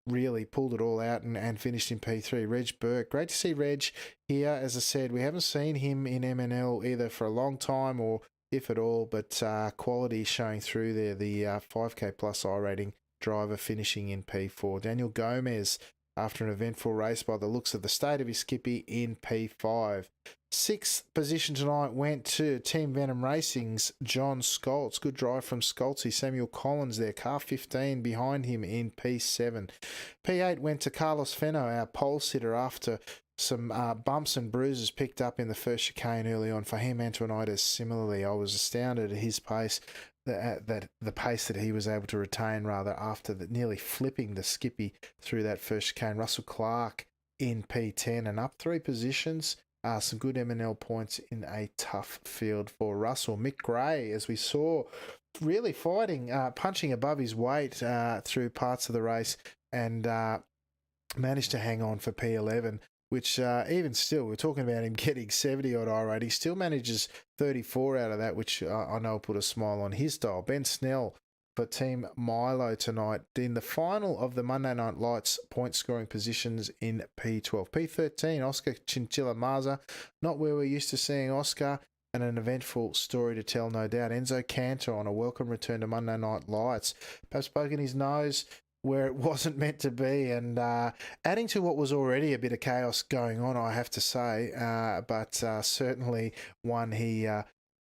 really pulled it all out and finished in P3. Reg Burke, great to see Reg here. As I said, we haven't seen him in MNL either for a long time, or if at all, but quality showing through there. The 5K plus iRating driver finishing in P4. Daniel Gomez, after an eventful race by the looks of the state of his skippy, in P5. 6th position tonight went to Team Venom Racing's John Scholz. Good drive from Scholzy. Samuel Collins there, car 15 behind him in P7. P8 went to Carlos Feno, our pole sitter, after some bumps and bruises picked up in the first chicane early on for him. Antonitis similarly. I was astounded at his pace, that the pace that he was able to retain, rather, after nearly flipping the skippy through that first chicane. Russell Clark in P10 and up 3 positions. Some good MNL points in a tough field for Russell. Mick Gray, as we saw, really fighting, punching above his weight through parts of the race, and managed to hang on for P11, which even still, we're talking about him getting 70 odd iRate. He still manages 34 out of that, which I know will put a smile on his dial. Ben Snell for Team Milo tonight in the final of the Monday Night Lights point scoring positions in P12. P13, Oscar Chinchilla Maza, not where we're used to seeing Oscar, and an eventful story to tell, no doubt. Enzo Cantor on a welcome return to Monday Night Lights, perhaps poking his nose where it wasn't meant to be, and adding to what was already a bit of chaos going on, I have to say, but certainly one he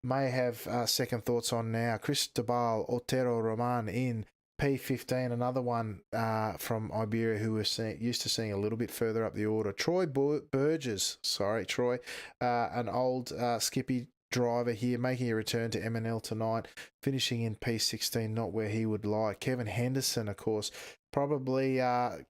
may have second thoughts on now. Cristobal Otero Roman in P15, another one from Iberia who we're used to seeing a little bit further up the order. Troy Burgess, an old Skippy driver here, making a return to MNL tonight, finishing in P16, not where he would like. Kevin Henderson, of course, probably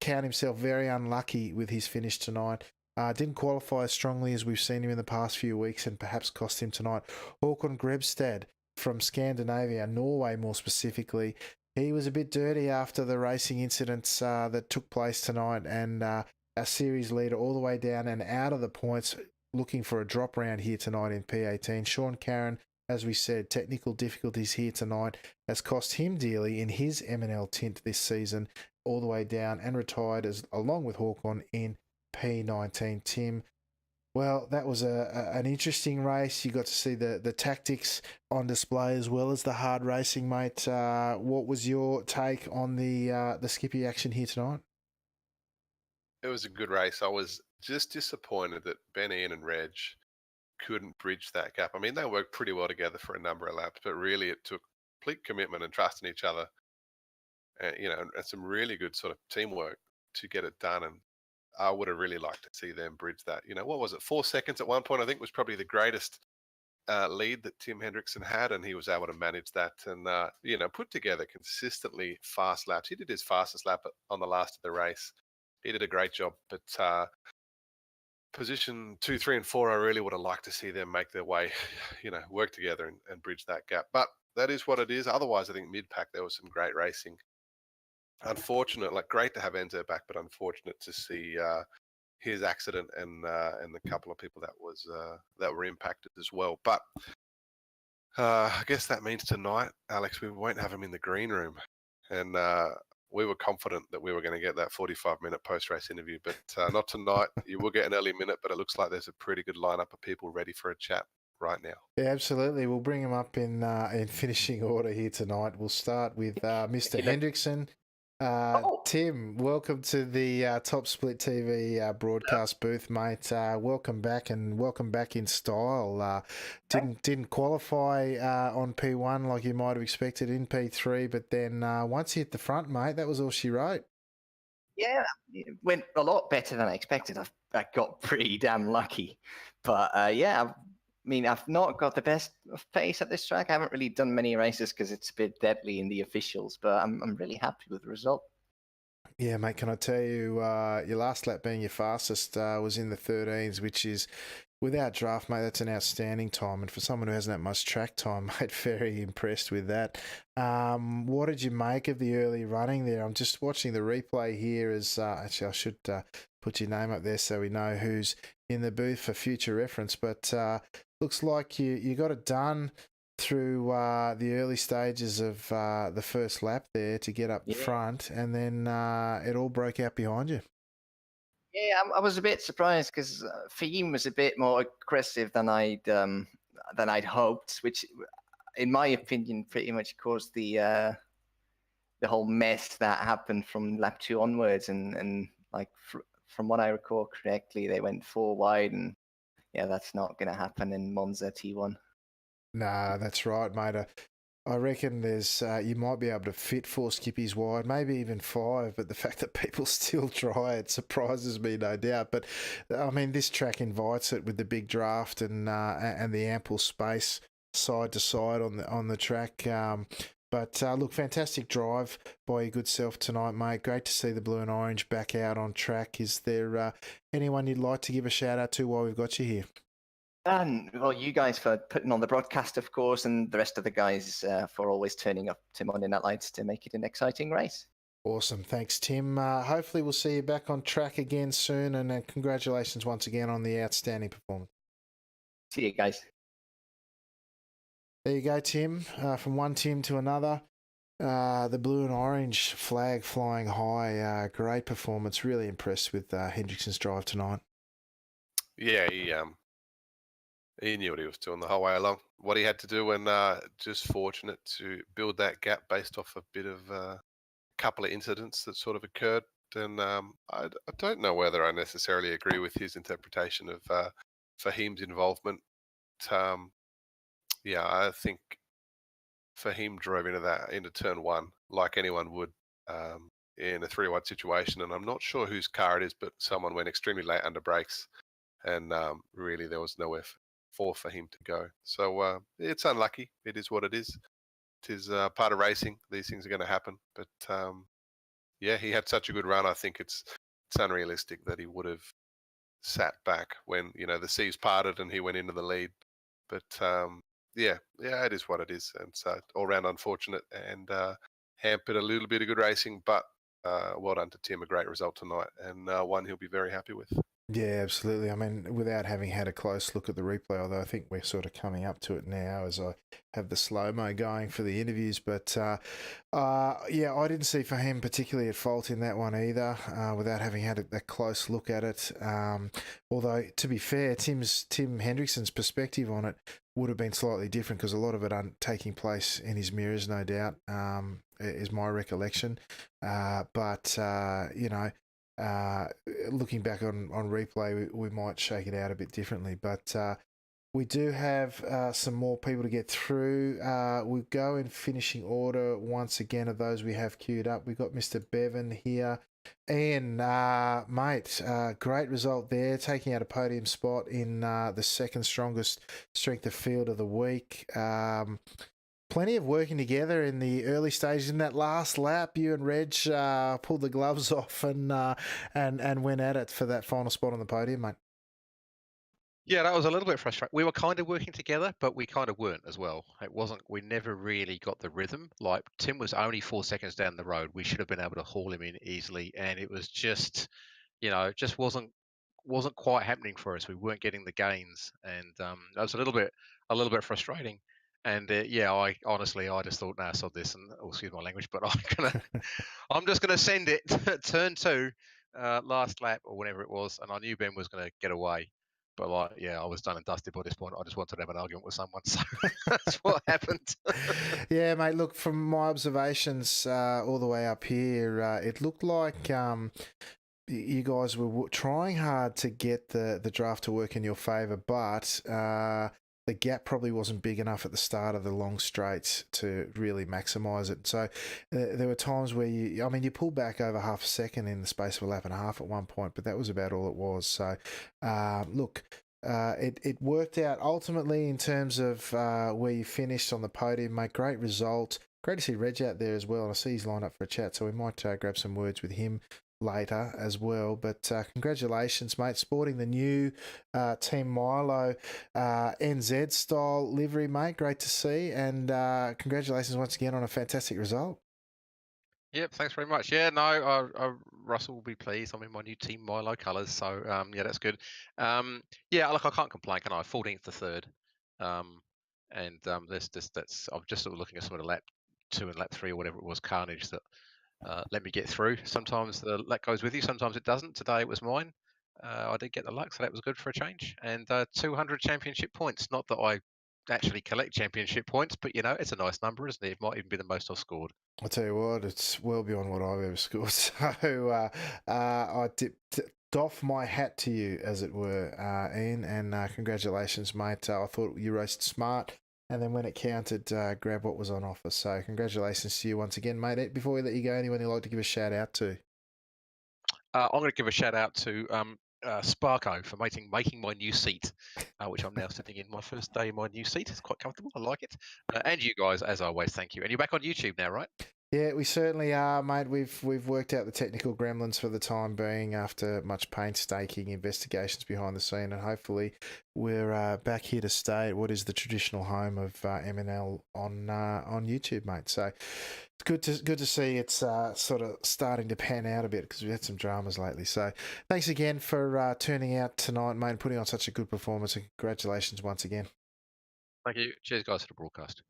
count himself very unlucky with his finish tonight. Didn't qualify as strongly as we've seen him in the past few weeks, and perhaps cost him tonight. Håkon Grebstad from Scandinavia, Norway more specifically. He was a bit dirty after the racing incidents that took place tonight, and a series leader all the way down and out of the points, looking for a drop round here tonight in P18. Sean Caron, as we said, technical difficulties here tonight has cost him dearly in his M&L tint this season, all the way down and retired along with Hawkon in P19. Tim, well, that was an interesting race. You got to see the tactics on display as well as the hard racing, mate. What was your take on the Skippy action here tonight? It was a good race. I was just disappointed that Ben, Ian, and Reg couldn't bridge that gap. I mean, they worked pretty well together for a number of laps, but really it took complete commitment and trust in each other, and and some really good sort of teamwork to get it done. And I would have really liked to see them bridge that. What was it? 4 seconds at one point, I think, was probably the greatest lead that Tim Hendrickson had, and he was able to manage that and put together consistently fast laps. He did his fastest lap on the last of the race. He did a great job, but position 2, 3, and 4, I really would have liked to see them make their way, work together and bridge that gap. But that is what it is. Otherwise, I think mid-pack there was some great racing. Unfortunate, great to have Enzo back, but unfortunate to see his accident and the couple of people that were impacted as well. But I guess that means tonight, Alex, we won't have him in the green room, and we were confident that we were going to get that 45-minute post-race interview, but not tonight. You will get an early minute, but it looks like there's a pretty good lineup of people ready for a chat right now. Yeah, absolutely. We'll bring him up in finishing order here tonight. We'll start with Mr. Hendrickson. Tim, welcome to the Top Split TV broadcast booth, mate. Welcome back, and welcome back in style. Didn't qualify on P1 like you might have expected in P3, but then once you hit the front, mate, that was all she wrote. Yeah, it went a lot better than I expected. I got pretty damn lucky, but I've not got the best pace at this track. I haven't really done many races because it's a bit deadly in the officials, but I'm really happy with the result. Yeah, mate, can I tell you, your last lap being your fastest was in the 13s, which is, without draft, mate, that's an outstanding time. And for someone who hasn't that much track time, mate, very impressed with that. What did you make of the early running there? I'm just watching the replay here as, actually, I should put your name up there so we know who's in the booth for future reference. But looks like you got it done through the early stages of the first lap there to get up front, and then it all broke out behind you. Yeah, I was a bit surprised because Fahim was a bit more aggressive than I'd hoped, which, in my opinion, pretty much caused the whole mess that happened from lap 2 onwards. And from what I recall correctly, they went 4 wide, and yeah, that's not going to happen in Monza T1. Nah, that's right, mate. I reckon there's you might be able to fit 4 skippies wide, maybe even 5, but the fact that people still try it surprises me, no doubt. But I mean, this track invites it with the big draft and the ample space side to side on the track. But look, fantastic drive by your good self tonight, mate. Great to see the blue and orange back out on track. Is there anyone you'd like to give a shout out to while we've got you here? Well, you guys for putting on the broadcast, of course, and the rest of the guys for always turning up to Monday Night Lights to make it an exciting race. Awesome. Thanks, Tim. Hopefully we'll see you back on track again soon, and congratulations once again on the outstanding performance. See you guys. There you go, Tim. From one Tim to another. The blue and orange flag flying high. Great performance. Really impressed with Hendrickson's drive tonight. Yeah, he knew what he was doing the whole way along. What he had to do, and just fortunate to build that gap based off a bit of a couple of incidents that sort of occurred. And I don't know whether I necessarily agree with his interpretation of Fahim's involvement. I think Fahim drove into turn 1 like anyone would in a 3-wide situation, and I'm not sure whose car it is, but someone went extremely late under brakes, and really there was nowhere for him to go. So it's unlucky. It is what it is. It is part of racing. These things are going to happen. But he had such a good run. I think it's unrealistic that he would have sat back when the seas parted and he went into the lead. But it is what it is, and so all round unfortunate and hampered a little bit of good racing. But well done to Tim. A great result tonight, and one he'll be very happy with. Yeah, absolutely. I mean, without having had a close look at the replay, although I think we're sort of coming up to it now as I have the slow-mo going for the interviews. But yeah, I didn't see Fahim particularly at fault in that one either, without having had a close look at it. Although, to be fair, Tim Hendrickson's perspective on it would have been slightly different because a lot of it taking place in his mirrors, no doubt, is my recollection. But you know, looking back on replay, we might shake it out a bit differently. But we do have some more people to get through. We'll go in finishing order once again of those we have queued up. We've got Mr. Bevan here. Ian, mate, great result there, taking out a podium spot in the second strongest strength of field of the week. Plenty of working together in the early stages. In that last lap, you and Reg pulled the gloves off and went at it for that final spot on the podium, mate. Yeah, that was a little bit frustrating. We were kind of working together, but we kind of weren't as well. It wasn't. We never really got the rhythm. Like Tim was only 4 seconds down the road. We should have been able to haul him in easily, and it was just, it just wasn't quite happening for us. We weren't getting the gains, and that was a little bit frustrating. And yeah, I just thought, nah, sod this, and excuse my language, but I'm just gonna send it turn 2, last lap or whenever it was, and I knew Ben was gonna get away. But like, yeah, I was done and dusted by this point. I just wanted to have an argument with someone, so that's what happened. Yeah, mate. Look, from my observations all the way up here, it looked like you guys were trying hard to get the draft to work in your favour, but the gap probably wasn't big enough at the start of the long straights to really maximise it. So there were times where you pulled back over half a second in the space of a lap and a half at one point, but that was about all it was. So look, it worked out ultimately in terms of where you finished on the podium, mate. Great result. Great to see Reg out there as well, and I see he's lined up for a chat, so we might grab some words with him later as well. But congratulations, mate, sporting the new Team Milo NZ style livery, mate. Great to see, and congratulations once again on a fantastic result. Yep, thanks very much. Yeah, no, Russell will be pleased. I'm in my new Team Milo colours, so yeah, that's good. Yeah, look, I can't complain, can I? 14th to 3rd, and that's. I'm just sort of looking at some of the lap 2 and lap 3 or whatever it was carnage that let me get through. Sometimes the luck goes with you, sometimes it doesn't. Today it was mine. I did get the luck, so that was good for a change. And 200 championship points. Not that I actually collect championship points, but it's a nice number, isn't it? It might even be the most I've scored. I'll tell you what, it's well beyond what I've ever scored. So I doff my hat to you, as it were, Ian, and congratulations, mate. I thought you raced smart, and then when it counted, grab what was on offer. So congratulations to you once again, mate. Before we let you go, anyone you'd like to give a shout out to? I'm going to give a shout out to Sparko for making my new seat, which I'm now sitting in. My first day in my new seat. It's quite comfortable. I like it. And you guys, as always, thank you. And you're back on YouTube now, right? Yeah, we certainly are, mate. We've worked out the technical gremlins for the time being after much painstaking investigations behind the scene, and hopefully we're back here to stay at what is the traditional home of MNL on YouTube, mate. So it's good to see it's sort of starting to pan out a bit because we've had some dramas lately. So thanks again for turning out tonight, mate, and putting on such a good performance, and congratulations once again. Thank you. Cheers, guys, for the broadcast.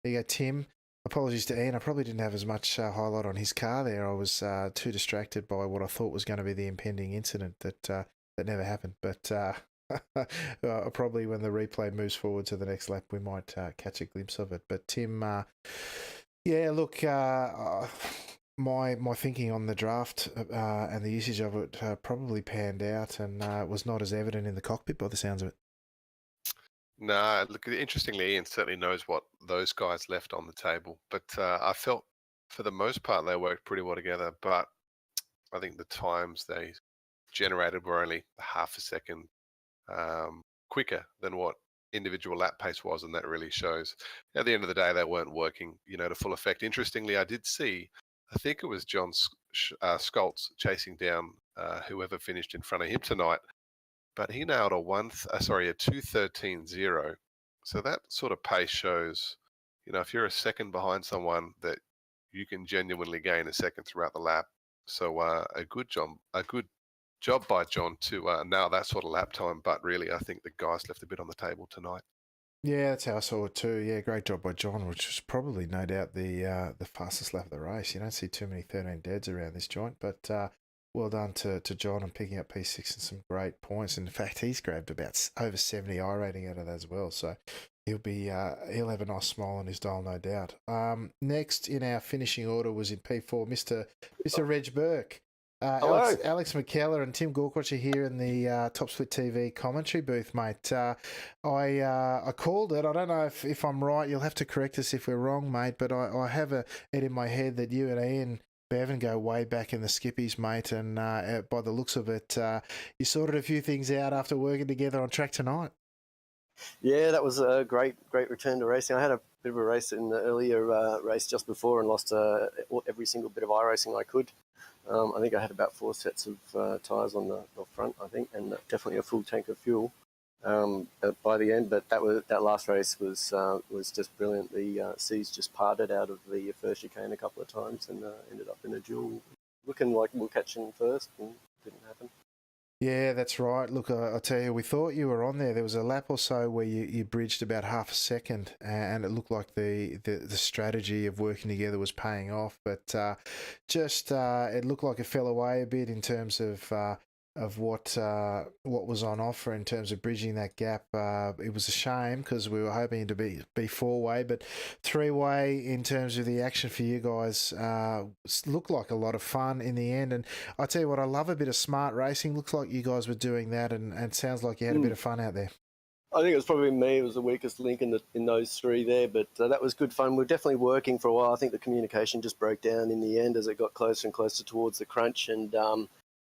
There you go, Tim. Apologies to Ian. I probably didn't have as much highlight on his car there. I was too distracted by what I thought was going to be the impending incident that never happened. But probably when the replay moves forward to the next lap, we might catch a glimpse of it. But Tim, yeah, look, my thinking on the draft and the usage of it probably panned out and was not as evident in the cockpit by the sounds of it. No, look, interestingly, Ian certainly knows what those guys left on the table. But I felt for the most part they worked pretty well together. But I think the times they generated were only half a second quicker than what individual lap pace was, and that really shows. At the end of the day, they weren't working, to full effect. Interestingly, I did see, I think it was John Skoltz chasing down whoever finished in front of him tonight. But he nailed a 2:13.0. So that sort of pace shows, if you're a second behind someone, that you can genuinely gain a second throughout the lap. So a good job by John to nail that sort of lap time. But really, I think the guys left a bit on the table tonight. Yeah, that's how I saw it too. Yeah, great job by John, which was probably no doubt the fastest lap of the race. You don't see too many 13 deads around this joint, but well done to John and picking up P6 and some great points. In fact, he's grabbed about over 70 rating out of that as well. So he'll have a nice smile on his dial, no doubt. Next in our finishing order was in P4, Mr. Reg Burke. Alex McKellar and Tim Gorkrotch are here in the Top Split TV commentary booth, mate. I called it. I don't know if I'm right. You'll have to correct us if we're wrong, mate. But I have it in my head that you and Ian Bevan go way back in the skippies, mate. And by the looks of it, you sorted a few things out after working together on track tonight. Yeah, that was a great return to racing. I had a bit of a race in the earlier race just before and lost every single bit of iRacing I could. I think I had about 4 sets of tyres on the front, I think, and definitely a full tank of fuel by the end. But that last race was just brilliant. The seas just parted out of the first chicane a couple of times and ended up in a duel, looking like we'll catch in first, and didn't happen. Yeah, that's right. Look, I'll tell you, we thought you were on there. There was a lap or so where you bridged about half a second, and it looked like the strategy of working together was paying off. But it looked like it fell away a bit in terms of what was on offer in terms of bridging that gap. It was a shame because we were hoping to be four-way, but three-way in terms of the action for you guys looked like a lot of fun in the end. And I tell you what, I love a bit of smart racing. Looks like you guys were doing that, and sounds like you had a bit of fun out there. I think it was probably me. It was the weakest link in those three there, but that was good fun. We were definitely working for a while. I think the communication just broke down in the end as it got closer and closer towards the crunch, and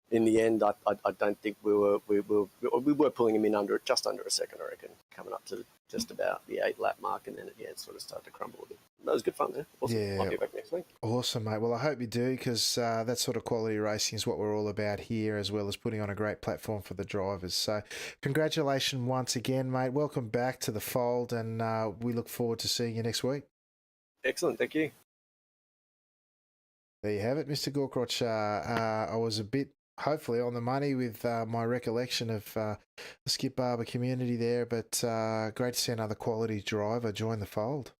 in the end, I don't think we were pulling him in just under a second, I reckon, coming up to just about the 8 lap mark, and then at the end sort of started to crumble a bit. That was good fun, yeah. Awesome. Yeah. I'll be back next week. Awesome, mate. Well, I hope you do, because that sort of quality racing is what we're all about here, as well as putting on a great platform for the drivers. So congratulations once again, mate. Welcome back to the fold, and we look forward to seeing you next week. Excellent, thank you. There you have it, Mr. Gorkrotch. I was a bit hopefully on the money with my recollection of the Skip Barber community there, but great to see another quality driver join the fold.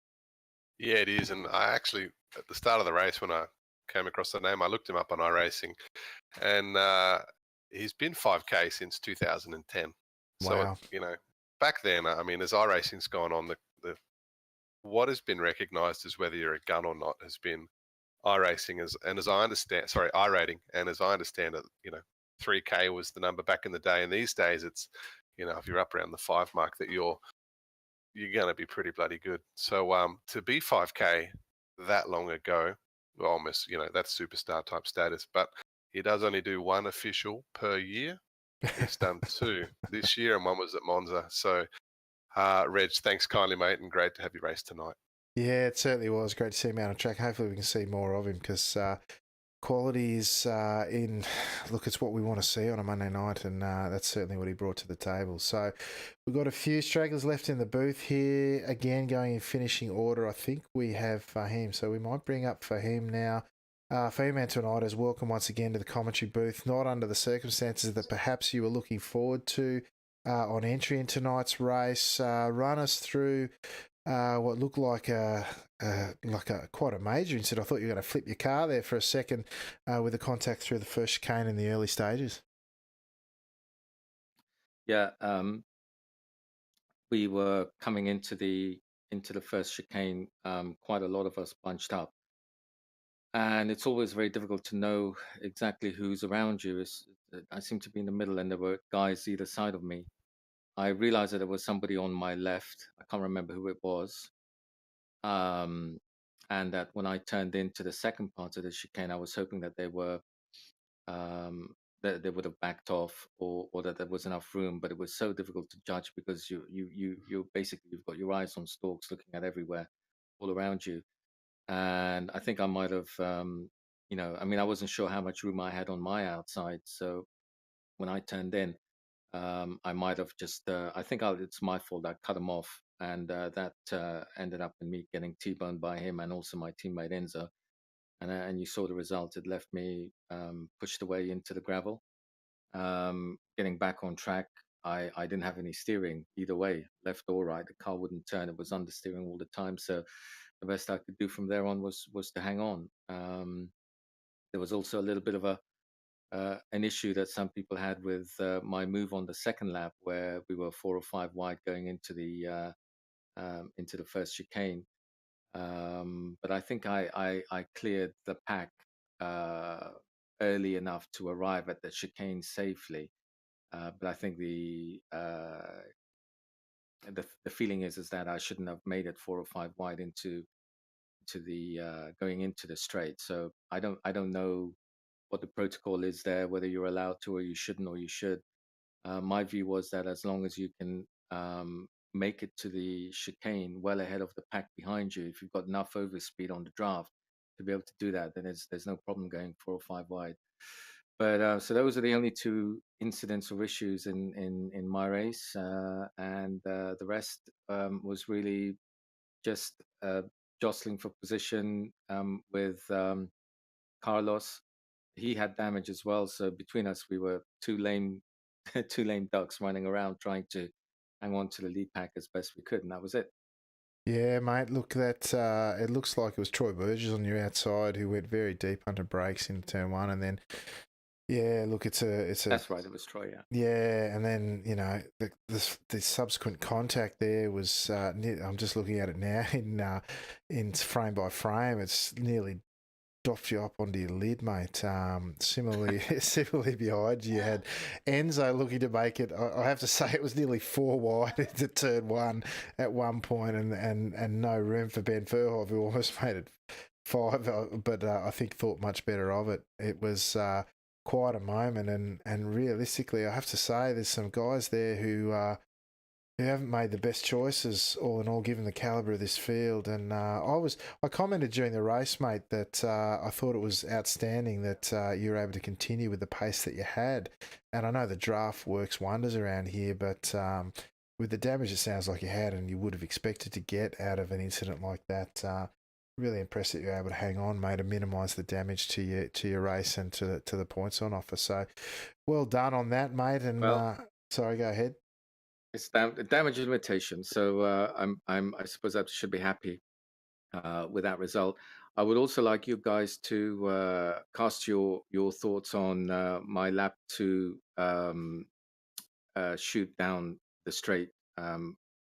Yeah, it is. And I actually, at the start of the race, when I came across the name, I looked him up on iRacing, and he's been 5K since 2010. Wow. So, back then, I mean, as iRacing's gone on, what has been recognised as whether you're a gun or not has been iRacing, as I understand, iRating, and as I understand it, 3K was the number back in the day, and these days it's, if you're up around the 5 mark, that you're going to be pretty bloody good. So to be 5K that long ago, well, almost, that's superstar type status, but he does only do 1 official per year. He's done 2 this year, and 1 was at Monza. So, Reg, thanks kindly, mate, and great to have you race tonight. Yeah, it certainly was great to see him out on track. Hopefully we can see more of him, because quality is it's what we want to see on a Monday night, and that's certainly what he brought to the table. So we've got a few stragglers left in the booth here. Again, going in finishing order, I think we have Fahim. So we might bring up Fahim now. Fahim Antonides, welcome once again to the commentary booth. Not under the circumstances that perhaps you were looking forward to on entry in tonight's race. Run us through what looked like quite a major incident. I thought you were going to flip your car there for a second with the contact through the first chicane in the early stages. Yeah, we were coming into the first chicane. Quite a lot of us bunched up, and it's always very difficult to know exactly who's around you. I seem to be in the middle, and there were guys either side of me. I realized that there was somebody on my left. I can't remember who it was. And that when I turned into the second part of the chicane, I was hoping that they were that they would have backed off, or that there was enough room. But it was so difficult to judge, because you basically, you've got your eyes on stalks looking at everywhere, all around you. And I think I might have, I wasn't sure how much room I had on my outside. So when I turned in, I might have just, I think it's my fault. I cut him off, and that ended up in me getting T-boned by him and also my teammate Enzo. And you saw the result. It left me pushed away into the gravel. Getting back on track, I didn't have any steering either way, left or right. The car wouldn't turn; it was understeering all the time. So the best I could do from there on was to hang on. There was also a little bit of an issue that some people had with my move on the second lap, where we were 4 or 5 wide going into the first chicane. But I think I cleared the pack uh, early enough to arrive at the chicane safely. But I think the feeling is that I shouldn't have made it 4 or 5 wide into the going into the straight. So I don't know what the protocol is there, whether you're allowed to or you shouldn't or you should. My view was that as long as you can make it to the chicane well ahead of the pack behind you, if you've got enough overspeed on the draft to be able to do that, then there's no problem going 4 or 5 wide. But so those are the only two incidents or issues in my race, and the rest was really just jostling for position with Carlos. He had damage as well, so between us, we were two lame, two lame ducks running around trying to hang on to the lead pack as best we could, and that was it. Yeah, mate. Look, that it looks like it was Troy Burgess on your outside who went very deep under brakes in turn one, and then yeah, look, it's a That's right, it was Troy. Yeah. yeah, and then the subsequent contact there was I'm just looking at it now in frame by frame. It's nearly doffed you up onto your lid, mate. Similarly behind you had Enzo looking to make it. I have to say it was nearly 4 wide into turn one at one point, and no room for Ben Verhoeven, who almost made it 5, but I think thought much better of it. It was quite a moment, and realistically, I have to say there's some guys there who haven't made the best choices, all in all, given the calibre of this field. And I commented during the race, mate, that I thought it was outstanding that you were able to continue with the pace that you had. And I know the draft works wonders around here, but with the damage it sounds like you had and you would have expected to get out of an incident like that, really impressed that you were able to hang on, mate, and minimise the damage to your race and to the points on offer. So well done on that, mate. And sorry, go ahead. It's damage limitation, so I suppose I should be happy with that result. I would also like you guys to cast your thoughts on my lap 2 shoot down the straight,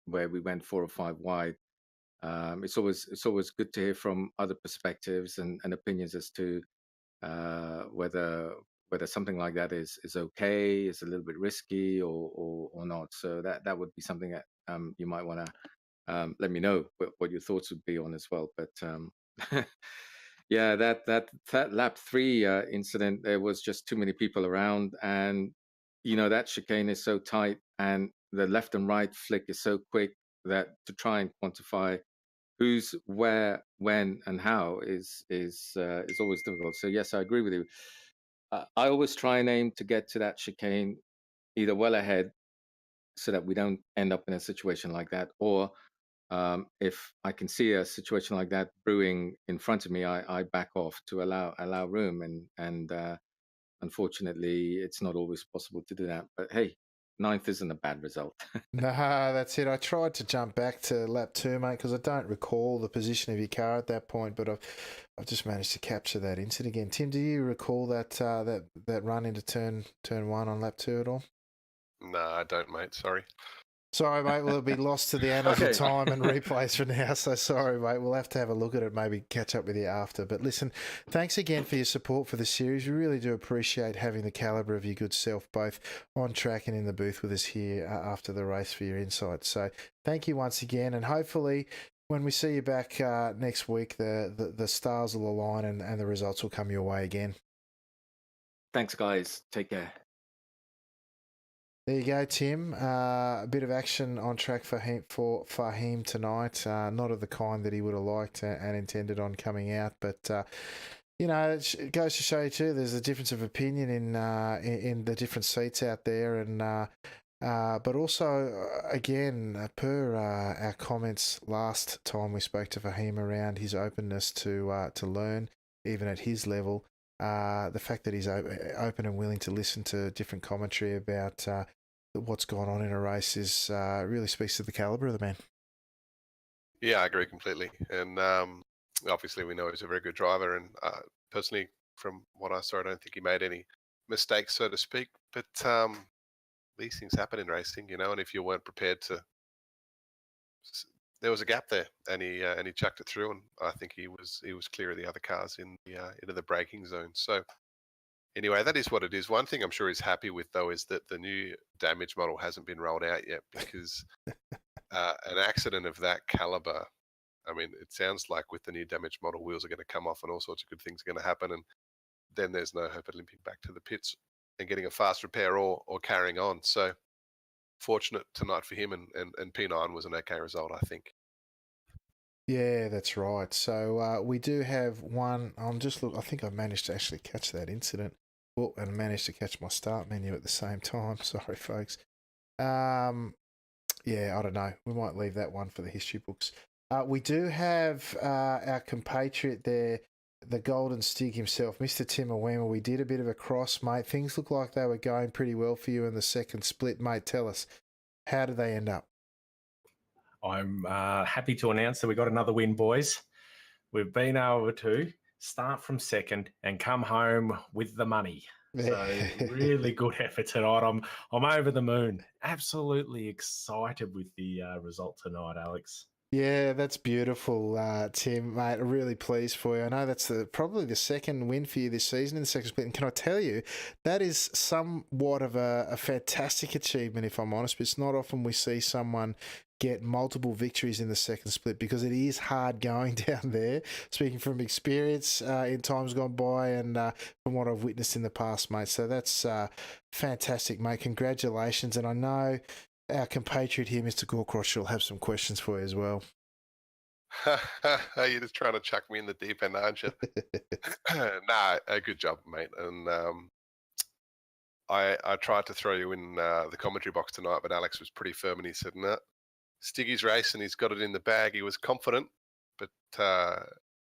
where we went 4 or 5 wide. It's always good to hear from other perspectives and opinions as to whether something like that is okay, is a little bit risky or not. So that would be something that you might want to let me know what your thoughts would be on as well. But yeah, that lap 3 incident, there was just too many people around, and that chicane is so tight, and the left and right flick is so quick that to try and quantify who's where, when, and how is always difficult. So yes, I agree with you. I always try and aim to get to that chicane either well ahead, so that we don't end up in a situation like that, or if I can see a situation like that brewing in front of me, I back off to allow room. And unfortunately, it's not always possible to do that. But hey, 9th isn't a bad result. No, that's it. I tried to jump back to lap 2, mate, because I don't recall the position of your car at that point, but I've just managed to capture that incident again. Tim, do you recall that that run into turn 1 on lap 2 at all? No, I don't, mate. Sorry. Sorry, mate. Well, it'll be lost to the annals Okay. of time and replays for now. So sorry, mate. We'll have to have a look at it, maybe catch up with you after. But listen, thanks again for your support for the series. We really do appreciate having the calibre of your good self, both on track and in the booth with us here after the race, for your insights. So thank you once again, and hopefully when we see you back next week, the stars will align and the results will come your way again. Thanks, guys. Take care. There you go, Tim. A bit of action on track for Fahim tonight. Not of the kind that he would have liked and intended on coming out, but it goes to show you too. There's a difference of opinion in the different seats out there, and but also again, per our comments last time we spoke to Fahim around his openness to learn, even at his level. the fact that he's open and willing to listen to different commentary about what's going on in a race is really speaks to the calibre of the man. Yeah, I agree completely. And obviously, we know he's a very good driver. And personally, from what I saw, I don't think he made any mistakes, so to speak. But these things happen in racing, and if you weren't prepared to, there was a gap there, and he chucked it through, and I think he was clear of the other cars into the braking zone. So anyway, that is what it is. One thing I'm sure he's happy with, though, is that the new damage model hasn't been rolled out yet, because an accident of that caliber, I mean, it sounds like with the new damage model, wheels are going to come off and all sorts of good things are going to happen, and then there's no hope of limping back to the pits and getting a fast repair or carrying on. So fortunate tonight for him, and P9 was an okay result, I think. Yeah, that's right. So we do have one. I think I managed to actually catch that incident. Well, and managed to catch my start menu at the same time. Sorry, folks. Yeah, I don't know. We might leave that one for the history books. We do have our compatriot there, the Golden Stig himself, Mr. Tim Awema. We did a bit of a cross, mate. Things look like they were going pretty well for you in the second split, mate. Tell us, how did they end up? I'm happy to announce that we got another win, boys. We've been able to start from second and come home with the money. So really good effort tonight. I'm over the moon. Absolutely excited with the result tonight, Alex. Yeah, that's beautiful, Tim, mate. I'm really pleased for you. I know that's probably the second win for you this season in the second split. And can I tell you, that is somewhat of a fantastic achievement, if I'm honest. But it's not often we see someone get multiple victories in the second split, because it is hard going down there, speaking from experience in times gone by and from what I've witnessed in the past, mate. So that's fantastic, mate. Congratulations. And I know our compatriot here, Mr. Gorcross, will have some questions for you as well. You're just trying to chuck me in the deep end, aren't you? Nah, good job, mate. And I tried to throw you in the commentary box tonight, but Alex was pretty firm, and he said, no, Stiggy's race and he's got it in the bag. He was confident, but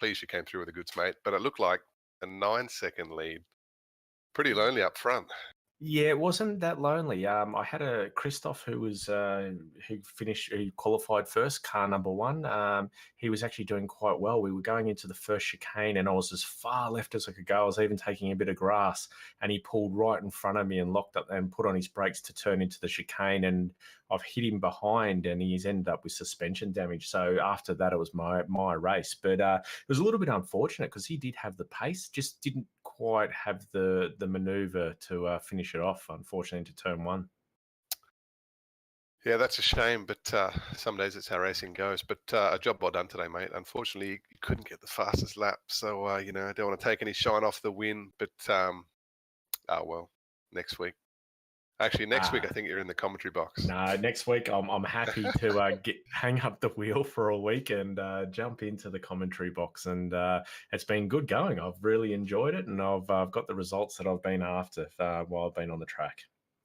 pleased you came through with the goods, mate. But it looked like a 9-second lead. Pretty lonely up front. Yeah, it wasn't that lonely. I had a Christoph who was who qualified first, car number one. He was actually doing quite well. We were going into the first chicane, and I was as far left as I could go. I was even taking a bit of grass, and he pulled right in front of me and locked up and put on his brakes to turn into the chicane. And I've hit him behind, and he's ended up with suspension damage. So after that, it was my race. But it was a little bit unfortunate because he did have the pace, just didn't quite have the manoeuvre to finish it off, unfortunately, into turn one. Yeah, that's a shame, but some days it's how racing goes. But a job well done today, mate. Unfortunately, you couldn't get the fastest lap, so I don't want to take any shine off the win. But well, next week. Actually, next week I think you're in the commentary box. No, next week I'm happy to hang up the wheel for a week and jump into the commentary box. And it's been good going. I've really enjoyed it, and I've got the results that I've been after while I've been on the track.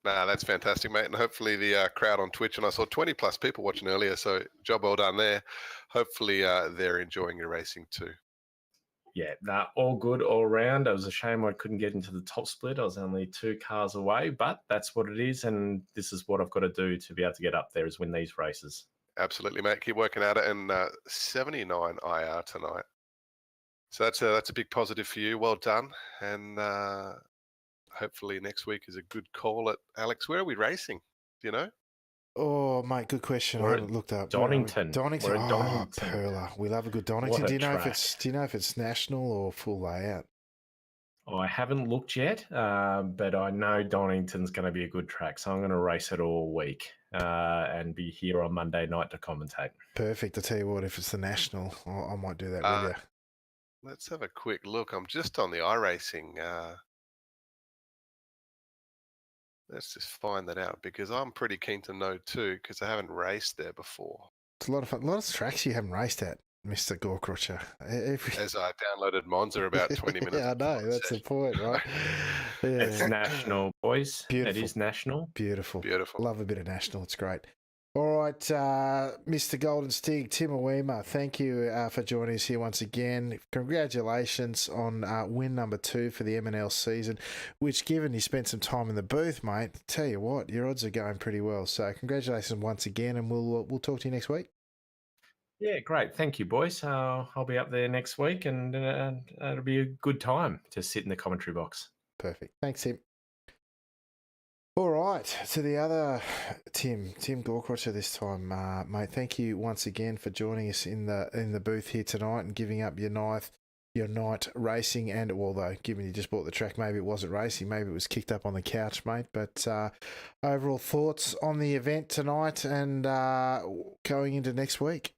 Nah, that's fantastic, mate. And hopefully the crowd on Twitch, and I saw 20 plus people watching earlier, so job well done there. Hopefully they're enjoying your racing too. Yeah, all good all around. It was a shame I couldn't get into the top split. I was only 2 cars away, but that's what it is, and this is what I've got to do to be able to get up there, is win these races. Absolutely, mate. Keep working at it, and 79 IR tonight. So that's a big positive for you. Well done, and hopefully next week is a good call at Alex. Where are we racing? Do you know? Oh, mate, good question. I haven't looked up. Donington. Donington. We're at Donington. Perla. We love a good Donington. What a Do you know track. if it's national or full layout? I haven't looked yet, but I know Donington's going to be a good track, so I'm going to race it all week and be here on Monday night to commentate. Perfect. I tell you what, if it's the national, I might do that with you. Let's have a quick look. I'm just on the iRacing. Let's just find that out, because I'm pretty keen to know too, because I haven't raced there before. It's a lot of fun. A lot of tracks you haven't raced at, Mr. Gorcrocher. As I downloaded Monza about 20 minutes. Yeah, I know. That's the point, right? Yeah. It's national, boys. Beautiful. It is national. Beautiful. Beautiful. Love a bit of national. It's great. All right, Mr. Golden Stig, Tim Awima, thank you for joining us here once again. Congratulations on win number 2 for the M&L season, which, given you spent some time in the booth, mate, tell you what, your odds are going pretty well. So congratulations once again, and we'll talk to you next week. Yeah, great. Thank you, boys. I'll be up there next week, and it'll be a good time to sit in the commentary box. Perfect. Thanks, Tim. All right, to the other Tim Gorkrocher this time, mate. Thank you once again for joining us in the booth here tonight and giving up your night racing. And although, given you just bought the track, maybe it wasn't racing, maybe it was kicked up on the couch, mate. But overall thoughts on the event tonight and going into next week?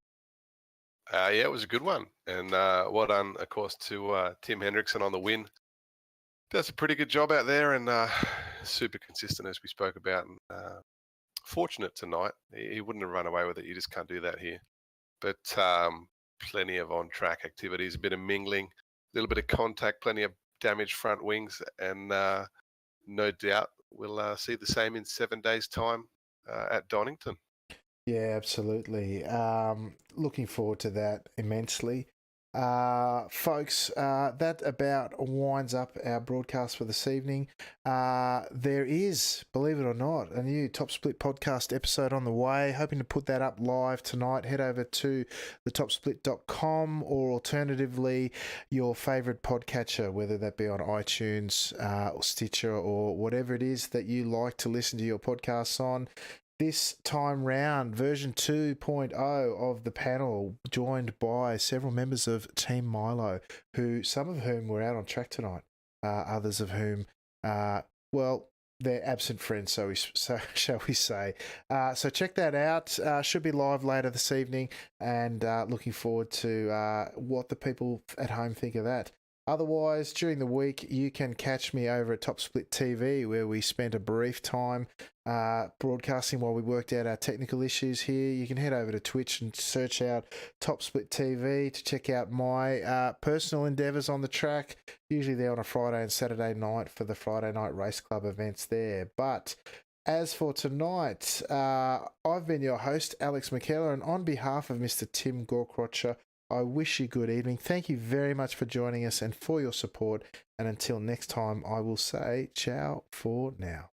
Yeah, it was a good one, and well done, of course, to Tim Hendrickson on the win. Does a pretty good job out there, and super consistent, as we spoke about. And fortunate tonight. He wouldn't have run away with it. You just can't do that here. But plenty of on-track activities, a bit of mingling, a little bit of contact, plenty of damaged front wings, and no doubt we'll see the same in 7 days' time at Donington. Yeah, absolutely. Looking forward to that immensely. Folks, that about winds up our broadcast for this evening. There is, believe it or not, a new Top Split podcast episode on the way. Hoping to put that up live tonight. Head over to thetopsplit.com or alternatively your favourite podcatcher, whether that be on iTunes or Stitcher or whatever it is that you like to listen to your podcasts on. This time round, version 2.0 of the panel, joined by several members of Team Milo, some of whom were out on track tonight, others of whom, well, they're absent friends, so shall we say. So check that out. Should be live later this evening, and looking forward to what the people at home think of that. Otherwise, during the week, you can catch me over at Top Split TV, where we spent a brief time broadcasting while we worked out our technical issues here. You can head over to Twitch and search out Top Split TV to check out my personal endeavours on the track. Usually there on a Friday and Saturday night for the Friday Night Race Club events there. But as for tonight, I've been your host, Alex McKellar, and on behalf of Mr. Tim Gorkrocher, I wish you good evening. Thank you very much for joining us and for your support. And until next time, I will say ciao for now.